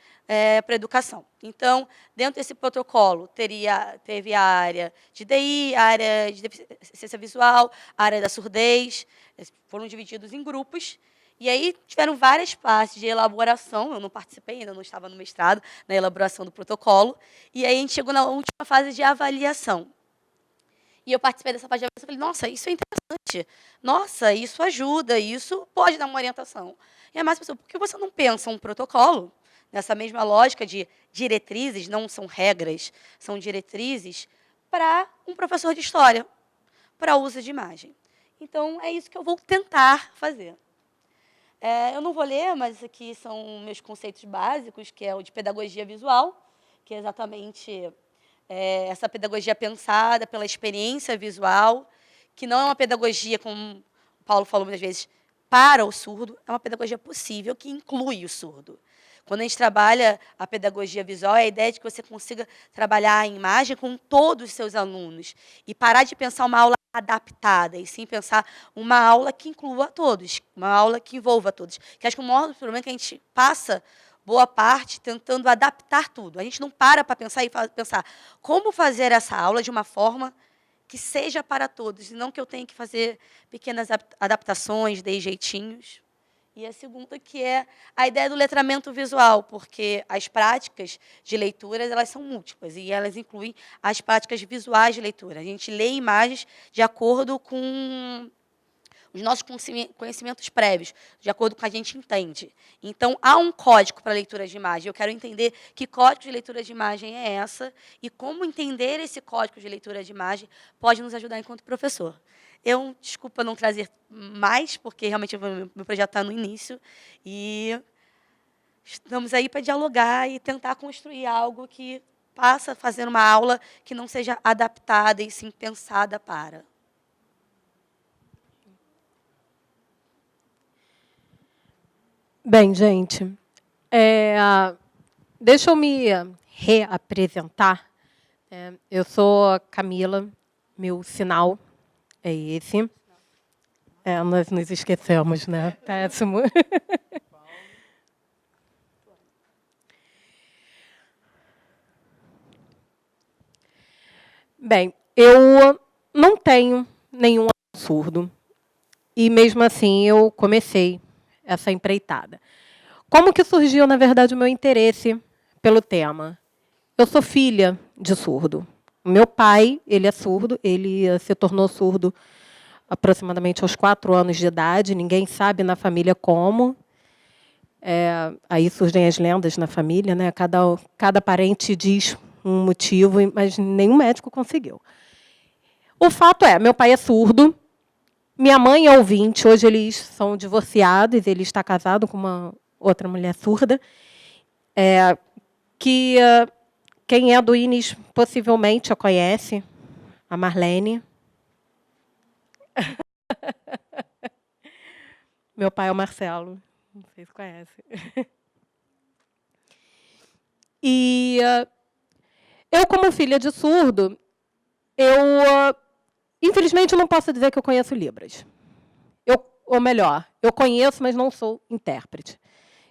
para educação. Então, dentro desse protocolo, teve a área de DI, a área de deficiência visual, a área da surdez, foram divididos em grupos, e aí tiveram várias partes de elaboração, eu não participei, ainda não estava no mestrado, na elaboração do protocolo, e aí a gente chegou na última fase de avaliação. E eu participei dessa fase de avaliação e falei, nossa, isso é interessante, nossa, isso ajuda, isso pode dar uma orientação. E a Márcia pensou, por que você não pensa um protocolo nessa mesma lógica de diretrizes, não são regras, são diretrizes, para um professor de história, para uso de imagem? Então, é isso que eu vou tentar fazer. Eu não vou ler, mas isso aqui são meus conceitos básicos, que é o de pedagogia visual, que é exatamente essa pedagogia pensada pela experiência visual, que não é uma pedagogia, como o Paulo falou muitas vezes, para o surdo, é uma pedagogia possível que inclui o surdo. Quando a gente trabalha a pedagogia visual, é a ideia de que você consiga trabalhar a imagem com todos os seus alunos e parar de pensar uma aula adaptada, e sim pensar uma aula que inclua todos, uma aula que envolva todos. Que acho que o maior problema é que a gente passa boa parte tentando adaptar tudo. A gente não para pensar e pensar como fazer essa aula de uma forma que seja para todos, e não que eu tenha que fazer pequenas adaptações, dei jeitinhos. E a segunda, que é a ideia do letramento visual, porque as práticas de leituras, elas são múltiplas, e elas incluem as práticas visuais de leitura. A gente lê imagens de acordo com os nossos conhecimentos prévios, de acordo com o que a gente entende. Então, há um código para leitura de imagem. Eu quero entender que código de leitura de imagem é essa e como entender esse código de leitura de imagem pode nos ajudar enquanto professor. Desculpa não trazer mais, porque realmente o meu projeto está no início, e estamos aí para dialogar e tentar construir algo que passa a fazer uma aula que não seja adaptada e sim pensada para. Bem, gente, deixa eu me reapresentar. Eu sou a Camila, meu sinal é esse. Nós nos esquecemos, né? Péssimo. Bem, eu não tenho nenhum surdo, e mesmo assim eu comecei essa empreitada. Como que surgiu, na verdade, o meu interesse pelo tema? Eu sou filha de surdo. O meu pai, ele é surdo, ele se tornou surdo aproximadamente aos 4 anos de idade, ninguém sabe na família como. Aí surgem as lendas na família, né? Cada parente diz um motivo, mas nenhum médico conseguiu. O fato é, meu pai é surdo, minha mãe é ouvinte, hoje eles são divorciados, ele está casado com uma outra mulher surda, que quem é do INES possivelmente a conhece, a Marlene. Meu pai é o Marcelo, não sei se conhece. E eu, como filha de surdo, infelizmente, não posso dizer que eu conheço Libras. Ou melhor, eu conheço, mas não sou intérprete.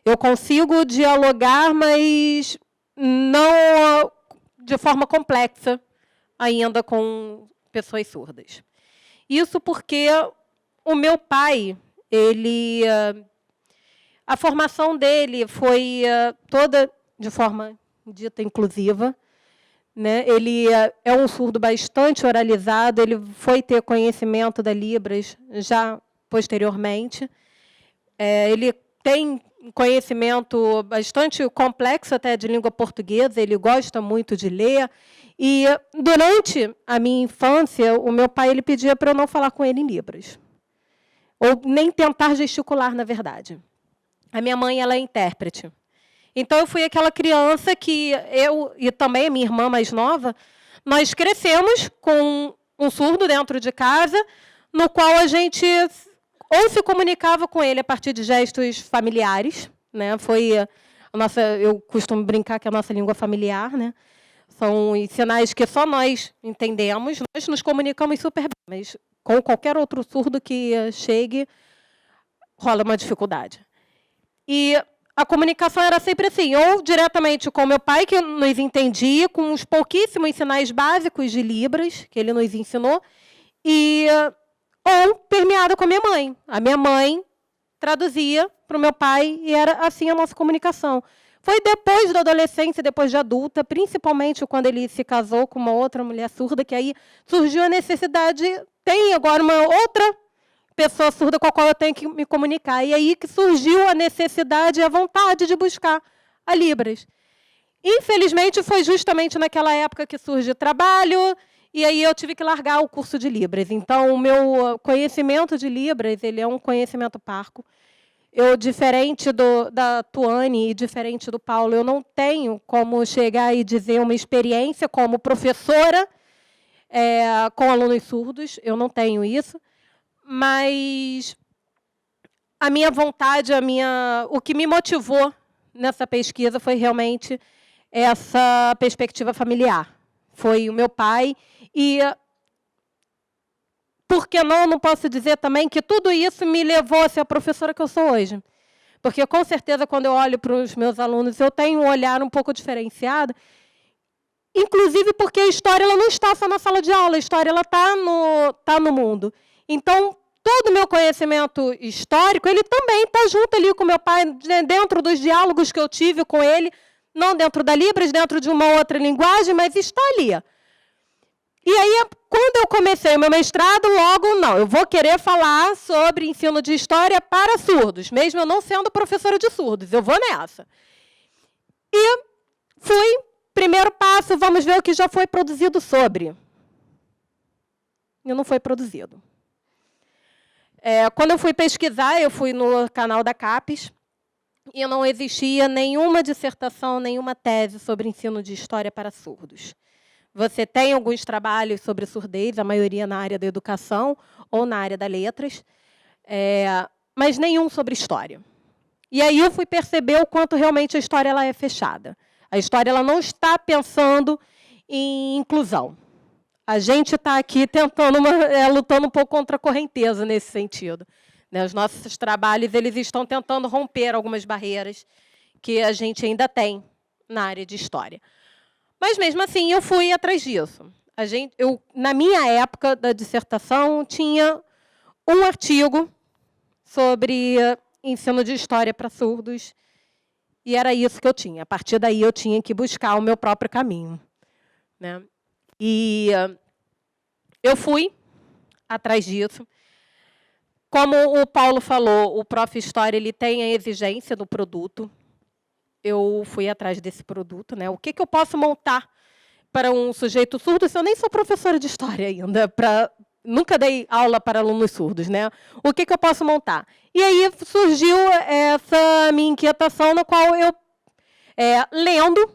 Eu consigo dialogar, mas não de forma complexa ainda com pessoas surdas. Isso porque o meu pai, a formação dele foi toda de forma dita inclusiva, né? Ele é um surdo bastante oralizado, ele foi ter conhecimento da Libras já posteriormente. Ele tem conhecimento bastante complexo até de língua portuguesa, ele gosta muito de ler. E, durante a minha infância, o meu pai ele pedia para eu não falar com ele em Libras. Ou nem tentar gesticular, na verdade. A minha mãe ela é intérprete. Então, eu fui aquela criança que eu, e também a minha irmã mais nova, nós crescemos com um surdo dentro de casa, no qual a gente ou se comunicava com ele a partir de gestos familiares, né? Eu costumo brincar que é a nossa língua familiar, né? São os sinais que só nós entendemos, nós nos comunicamos super bem, mas com qualquer outro surdo que chegue, rola uma dificuldade. E a comunicação era sempre assim, ou diretamente com meu pai, que nos entendia, com os pouquíssimos sinais básicos de Libras, que ele nos ensinou, ou permeada com a minha mãe. A minha mãe traduzia para o meu pai, e era assim a nossa comunicação. Foi depois da adolescência, depois de adulta, principalmente quando ele se casou com uma outra mulher surda, que aí surgiu a necessidade, tem agora uma outra pessoa surda com a qual eu tenho que me comunicar. E aí que surgiu a necessidade e a vontade de buscar a Libras. Infelizmente, foi justamente naquela época que surge o trabalho, e aí eu tive que largar o curso de Libras. Então, o meu conhecimento de Libras ele é um conhecimento parco. Eu, diferente da Tuane e diferente do Paulo, eu não tenho como chegar e dizer uma experiência como professora com alunos surdos, eu não tenho isso. Mas a minha vontade, o que me motivou, nessa pesquisa foi realmente essa perspectiva familiar. Foi o meu pai e, por que não posso dizer também que tudo isso me levou a ser a professora que eu sou hoje. Porque, com certeza, quando eu olho para os meus alunos, eu tenho um olhar um pouco diferenciado, inclusive porque a história ela não está só na sala de aula, a história está no mundo. Então, todo o meu conhecimento histórico, ele também está junto ali com meu pai, dentro dos diálogos que eu tive com ele, não dentro da Libras, dentro de uma outra linguagem, mas está ali. E aí, quando eu comecei o meu mestrado, logo, não, eu vou querer falar sobre ensino de história para surdos, mesmo eu não sendo professora de surdos, eu vou nessa. E fui, primeiro passo, vamos ver o que já foi produzido sobre. E não foi produzido. Quando eu fui pesquisar, eu fui no canal da CAPES, e não existia nenhuma dissertação, nenhuma tese sobre ensino de história para surdos. Você tem alguns trabalhos sobre surdez, a maioria na área da educação ou na área das letras, mas nenhum sobre história. E aí eu fui perceber o quanto realmente a história ela é fechada. A história ela não está pensando em inclusão. A gente está aqui tentando lutando um pouco contra a correnteza nesse sentido. Né? Os nossos trabalhos eles estão tentando romper algumas barreiras que a gente ainda tem na área de história. Mas, mesmo assim, eu fui atrás disso. Na minha época da dissertação, tinha um artigo sobre ensino de história para surdos, e era isso que eu tinha. A partir daí, eu tinha que buscar o meu próprio caminho. Né? E eu fui atrás disso. Como o Paulo falou, o Prof. História ele tem a exigência do produto. Eu fui atrás desse produto. Né? O que eu posso montar para um sujeito surdo se eu nem sou professora de história ainda? Nunca dei aula para alunos surdos. Né? O que eu posso montar? E aí surgiu essa minha inquietação, na qual eu, lendo,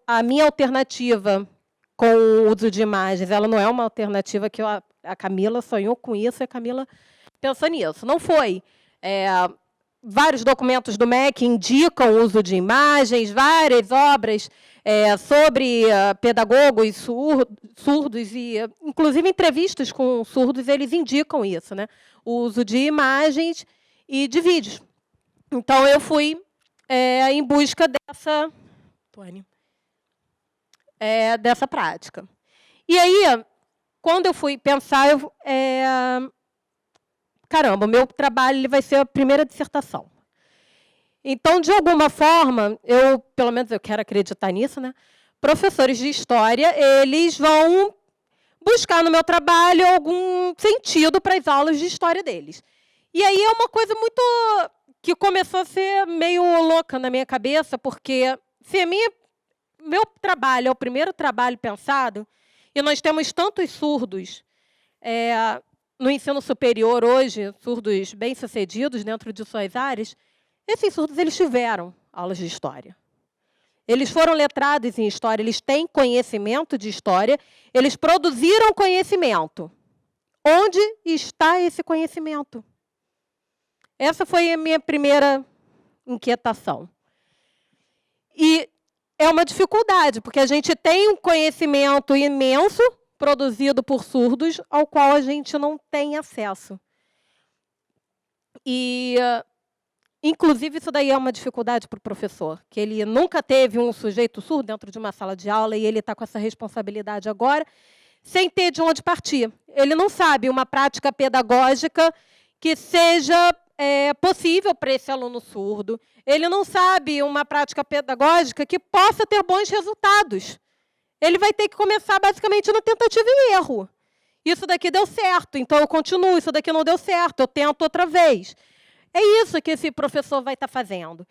a minha alternativa com o uso de imagens, ela não é uma alternativa que a Camila sonhou com isso, e a Camila pensou nisso. Não foi. Vários documentos do MEC indicam o uso de imagens, várias obras sobre pedagogos surdos, e inclusive entrevistas com surdos, eles indicam isso, né? O uso de imagens e de vídeos. Então, eu fui em busca dessa prática. E aí, quando eu fui pensar, caramba, o meu trabalho ele vai ser a primeira dissertação. Então, de alguma forma, pelo menos eu quero acreditar nisso, né? Professores de história, eles vão buscar no meu trabalho algum sentido para as aulas de história deles. E aí é uma coisa muito que começou a ser meio louca na minha cabeça, porque se meu trabalho é o primeiro trabalho pensado, e nós temos tantos surdos no ensino superior hoje, surdos bem-sucedidos dentro de suas áreas, esses surdos eles tiveram aulas de história. Eles foram letrados em história, eles têm conhecimento de história, eles produziram conhecimento. Onde está esse conhecimento? Essa foi a minha primeira inquietação. E é uma dificuldade, porque a gente tem um conhecimento imenso produzido por surdos, ao qual a gente não tem acesso. E, inclusive, isso daí é uma dificuldade para o professor, que ele nunca teve um sujeito surdo dentro de uma sala de aula e ele está com essa responsabilidade agora, sem ter de onde partir. Ele não sabe uma prática pedagógica que seja possível para esse aluno surdo. Ele não sabe uma prática pedagógica que possa ter bons resultados. Ele vai ter que começar, basicamente, na tentativa e erro. Isso daqui deu certo, então eu continuo. Isso daqui não deu certo, eu tento outra vez. É isso que esse professor vai estar fazendo.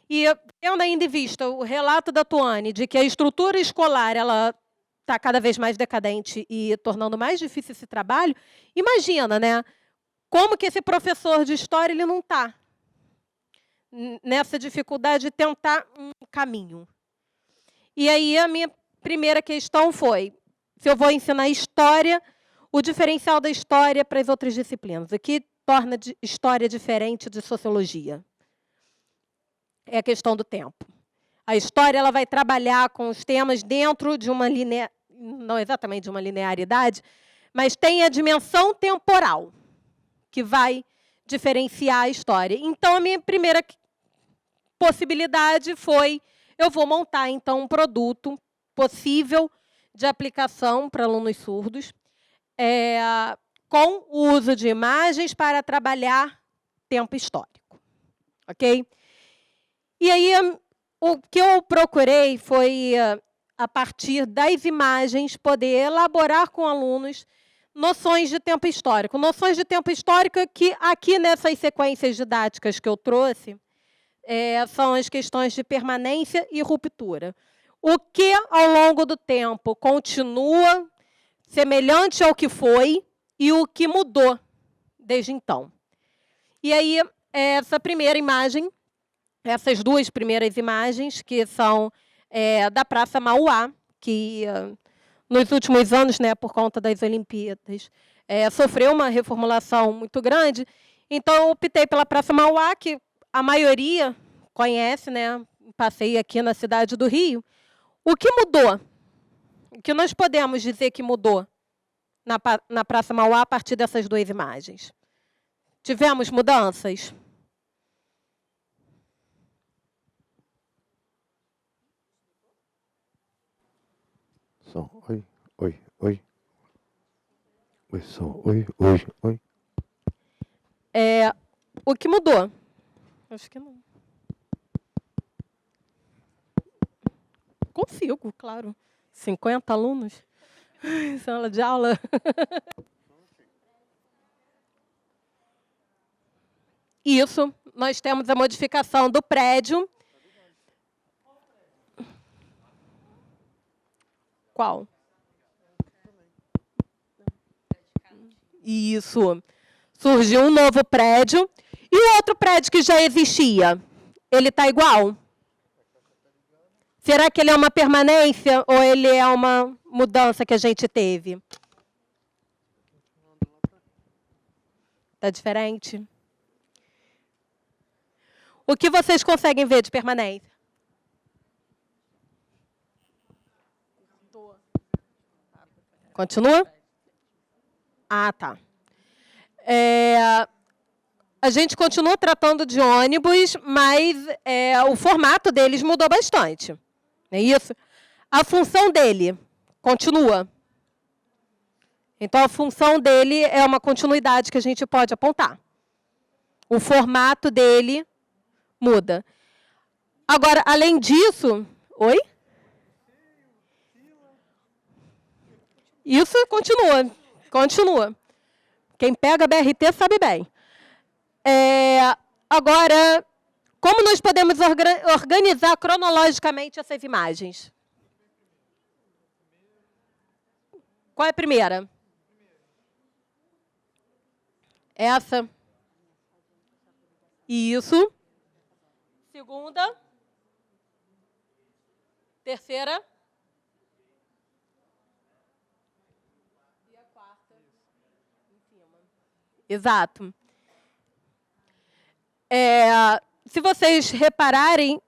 E, tendo ainda em vista o relato da Tuane de que a estrutura escolar ela está cada vez mais decadente e tornando mais difícil esse trabalho, imagina, né? Como que esse professor de história ele não está nessa dificuldade de tentar um caminho. E aí a minha primeira questão foi, se eu vou ensinar história, o diferencial da história para as outras disciplinas. O que torna história diferente de sociologia? é a questão do tempo. A história ela vai trabalhar com os temas dentro de uma não exatamente de uma linearidade, mas tem a dimensão temporal, que vai diferenciar a história. Então, a minha primeira possibilidade foi, eu vou montar, então, um produto possível de aplicação para alunos surdos, com o uso de imagens para trabalhar tempo histórico. Ok? E aí, o que eu procurei foi, a partir das imagens, poder elaborar com alunos noções de tempo histórico. Noções de tempo histórico que, aqui nessas sequências didáticas que eu trouxe, são as questões de permanência e ruptura. O que, ao longo do tempo, continua semelhante ao que foi e o que mudou desde então. E aí, essa primeira imagem, essas duas primeiras imagens, que são da Praça Mauá, que nos últimos anos, né, por conta das Olimpíadas, sofreu uma reformulação muito grande. Então, eu optei pela Praça Mauá, que a maioria conhece, né? Passei aqui na cidade do Rio. O que mudou? O que nós podemos dizer que mudou na Praça Mauá a partir dessas duas imagens? Tivemos mudanças? Som, oi, oi, oi. Oi, som, oi, oi, oi. O que mudou? Acho que não. Consigo, claro. 50 alunos. Sala de aula. Isso, nós temos a modificação do prédio. Qual? Isso. Surgiu um novo prédio. E o outro prédio que já existia? Ele está igual? Será que ele é uma permanência ou ele é uma mudança que a gente teve? Está diferente? O que vocês conseguem ver de permanência? Continua? Ah, tá. A gente continua tratando de ônibus, mas o formato deles mudou bastante. Não é isso? A função dele continua. Então, a função dele é uma continuidade que a gente pode apontar. O formato dele muda. Agora, além disso... Oi? Isso continua. Continua. Quem pega BRT sabe bem. Agora, como nós podemos organizar cronologicamente essas imagens? Qual é a primeira? Essa. Isso. Segunda. Terceira. E a quarta em cima. Exato. Se vocês repararem,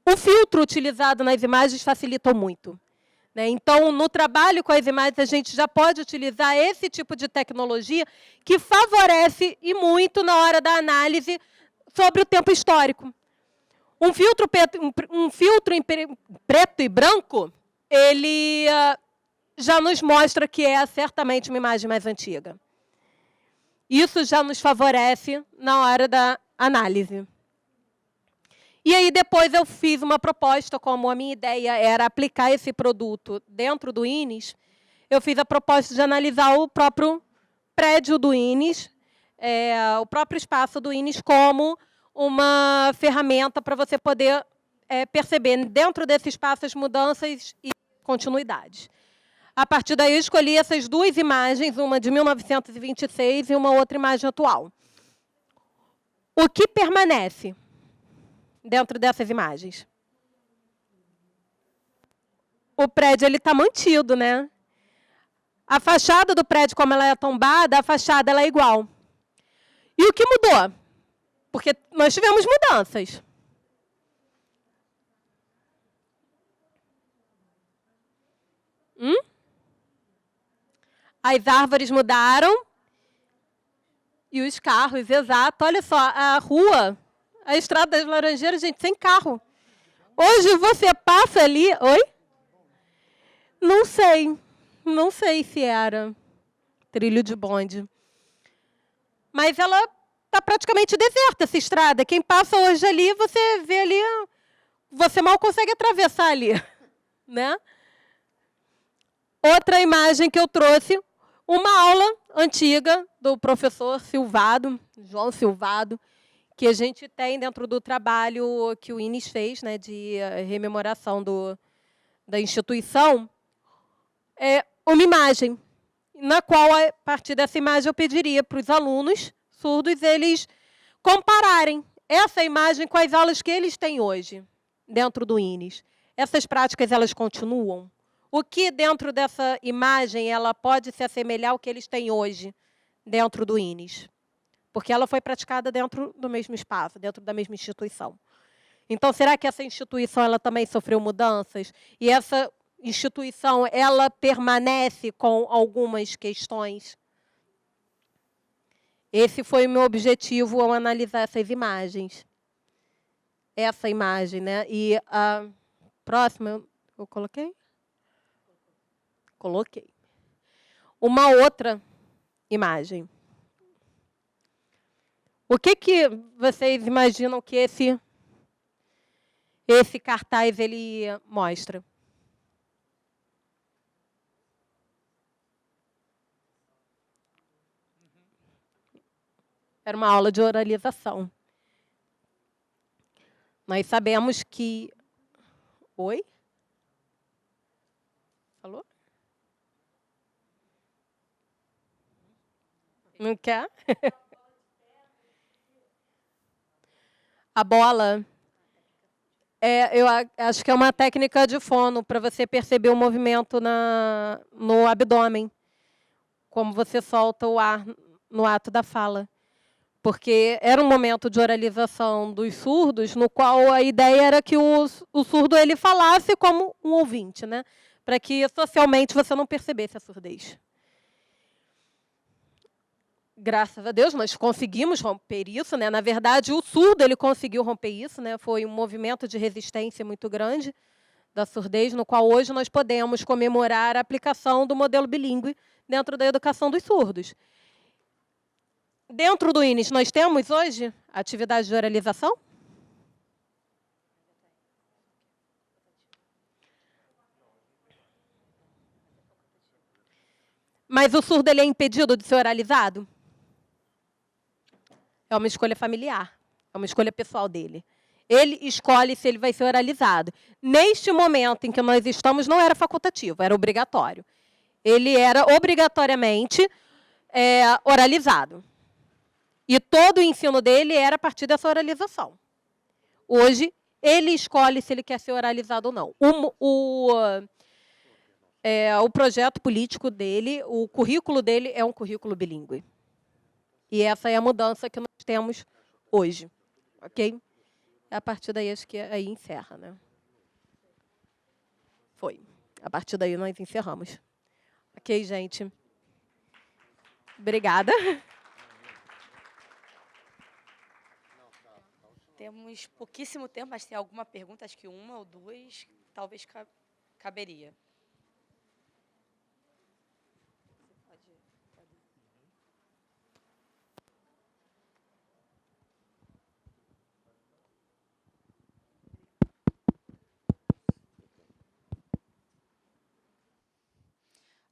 o filtro utilizado nas imagens facilita muito. Né? Então, no trabalho com as imagens, a gente já pode utilizar esse tipo de tecnologia que favorece e muito na hora da análise sobre o tempo histórico. Um filtro em preto e branco, ele já nos mostra que é certamente uma imagem mais antiga. Isso já nos favorece na hora da análise. E aí, depois, eu fiz uma proposta, como a minha ideia era aplicar esse produto dentro do INES, eu fiz a proposta de analisar o próprio prédio do INES, o próprio espaço do INES, como uma ferramenta para você poder perceber dentro desse espaço as mudanças e continuidades. A partir daí, eu escolhi essas duas imagens, uma de 1926 e uma outra imagem atual. O que permanece dentro dessas imagens? O prédio está mantido, né? A fachada do prédio, como ela é tombada, a fachada ela é igual. E o que mudou? Porque nós tivemos mudanças. As árvores mudaram e os carros, exato. Olha só, a rua, a Estrada das Laranjeiras, gente, sem carro. Hoje você passa ali... Oi? Não sei se era trilho de bonde. Mas ela está praticamente deserta, essa estrada. Quem passa hoje ali, você vê ali, você mal consegue atravessar ali, né? Outra imagem que eu trouxe, uma aula antiga do professor Silvado, João Silvado, que a gente tem dentro do trabalho que o INES fez, né, de rememoração da instituição, é uma imagem, na qual, a partir dessa imagem, eu pediria para os alunos surdos eles compararem essa imagem com as aulas que eles têm hoje, dentro do INES. Essas práticas, elas continuam? O que, dentro dessa imagem, ela pode se assemelhar ao que eles têm hoje, dentro do INES? Porque ela foi praticada dentro do mesmo espaço, dentro da mesma instituição. Então, será que essa instituição ela também sofreu mudanças? E essa instituição ela permanece com algumas questões? Esse foi o meu objetivo ao analisar essas imagens. Essa imagem, né? E a próxima, eu coloquei? Coloquei. Uma outra imagem. O que vocês imaginam que esse cartaz ele mostra? Era uma aula de oralização. Nós sabemos que... Oi? Falou? Não quer? A bola, eu acho que é uma técnica de fono para você perceber o movimento no abdômen, como você solta o ar no ato da fala. Porque era um momento de oralização dos surdos, no qual a ideia era que o surdo ele falasse como um ouvinte, né? Para que socialmente você não percebesse a surdez. Graças a Deus, nós conseguimos romper isso, né? Na verdade, o surdo ele conseguiu romper isso, né? Foi um movimento de resistência muito grande da surdez, no qual hoje nós podemos comemorar a aplicação do modelo bilíngue dentro da educação dos surdos. Dentro do INES, nós temos hoje atividade de oralização? Mas o surdo ele é impedido de ser oralizado? É uma escolha familiar, é uma escolha pessoal dele. Ele escolhe se ele vai ser oralizado. Neste momento em que nós estamos, não era facultativo, era obrigatório. Ele era obrigatoriamente oralizado. E todo o ensino dele era a partir dessa oralização. Hoje, ele escolhe se ele quer ser oralizado ou não. O projeto político dele, o currículo dele é um currículo bilíngue. E essa é a mudança que nós temos hoje. Ok? A partir daí, acho que aí encerra, né? Foi. A partir daí, nós encerramos. Ok, gente? Obrigada. Temos pouquíssimo tempo, mas tem alguma pergunta, acho que uma ou duas, talvez caberia.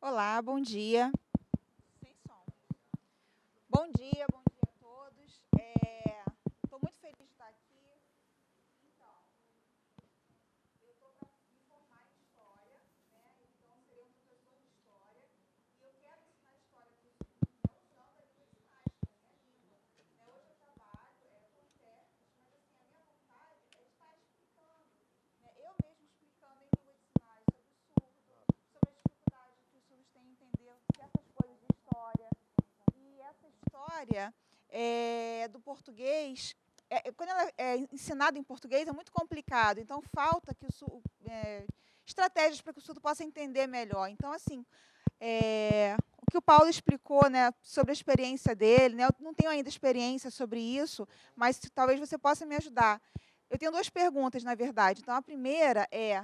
Olá, bom dia. Sem som. Bom dia a todos. Estou muito feliz de estar aqui. Então, eu estou para me formar em História, né? Então, serei um professor de História. E eu quero ensinar História para os filhos, usando a língua de sinais, que é a minha língua. Hoje eu trabalho com intérpretes, mas assim, a minha vontade é de estar explicando, né? Eu mesmo explicando em língua de sinais sobre o surdo, sobre as dificuldades que os surdos têm em entender certas coisas de história. E essa história do português, quando ela é ensinada em português, é muito complicado. Então, falta que estratégias para que o surdo possa entender melhor. Então, assim, o que o Paulo explicou, né, sobre a experiência dele, né, eu não tenho ainda experiência sobre isso, mas talvez você possa me ajudar. Eu tenho 2 perguntas, na verdade. Então, a primeira é,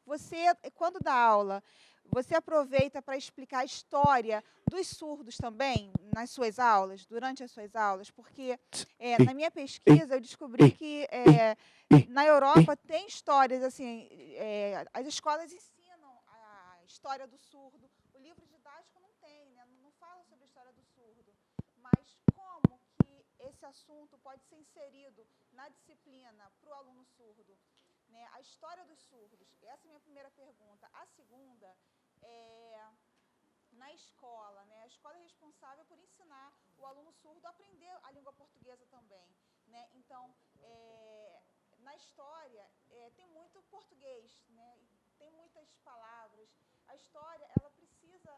você, quando dá aula, você aproveita para explicar a história dos surdos também nas suas aulas, durante as suas aulas? Porque, na minha pesquisa, eu descobri que na Europa tem histórias, assim, as escolas ensinam a história do surdo. O livro didático não tem, né, não fala sobre a história do surdo. Mas como que esse assunto pode ser inserido na disciplina para o aluno surdo? Né, a história dos surdos. Essa é a minha primeira pergunta. A segunda na escola, né? A escola é responsável por ensinar o aluno surdo a aprender a língua portuguesa também, né? Então, na história tem muito português, né? Tem muitas palavras. A história ela precisa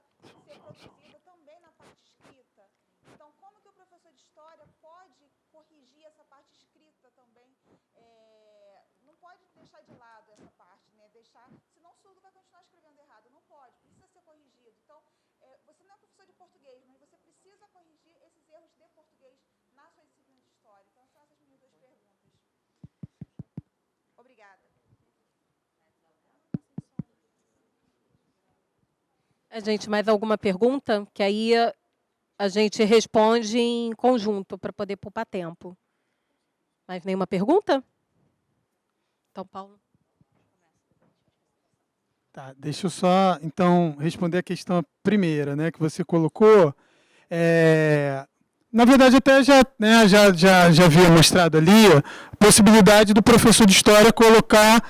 ser produzida também na parte escrita. Então, como que o professor de história pode corrigir essa parte escrita também? Não pode deixar de lado essa parte, né? Senão o surdo vai continuar escrevendo errado. Não pode, precisa ser corrigido. Então, você não é professor de português, mas você precisa corrigir esses erros de português na sua disciplina de história. Então, são essas minhas 2 perguntas. Obrigada. Gente, mais alguma pergunta? Que aí a gente responde em conjunto para poder poupar tempo. Mais nenhuma pergunta? Então, Paulo. Tá, deixa eu só, então, responder a questão primeira, né, que você colocou. Na verdade, até já havia mostrado ali a possibilidade do professor de história colocar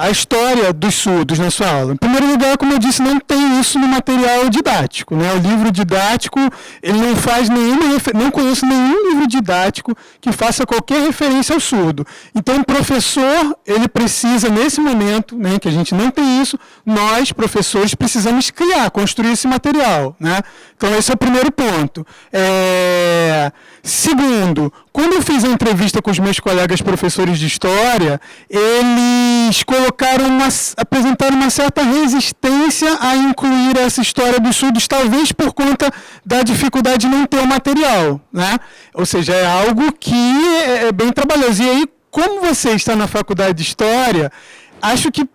a história dos surdos na sua aula. Em primeiro lugar, como eu disse, não tem isso no material didático, né? O livro didático, ele não faz não conheço nenhum livro didático que faça qualquer referência ao surdo. Então, o professor, ele precisa, nesse momento, né, que a gente não tem isso, nós, professores, precisamos construir esse material, né? Então, esse é o primeiro ponto. Segundo, quando eu fiz a entrevista com os meus colegas professores de história, eles apresentaram uma certa resistência a incluir essa história dos surdos, talvez por conta da dificuldade de não ter o material, né? Ou seja, é algo que é bem trabalhoso. E aí, como você está na faculdade de História, acho que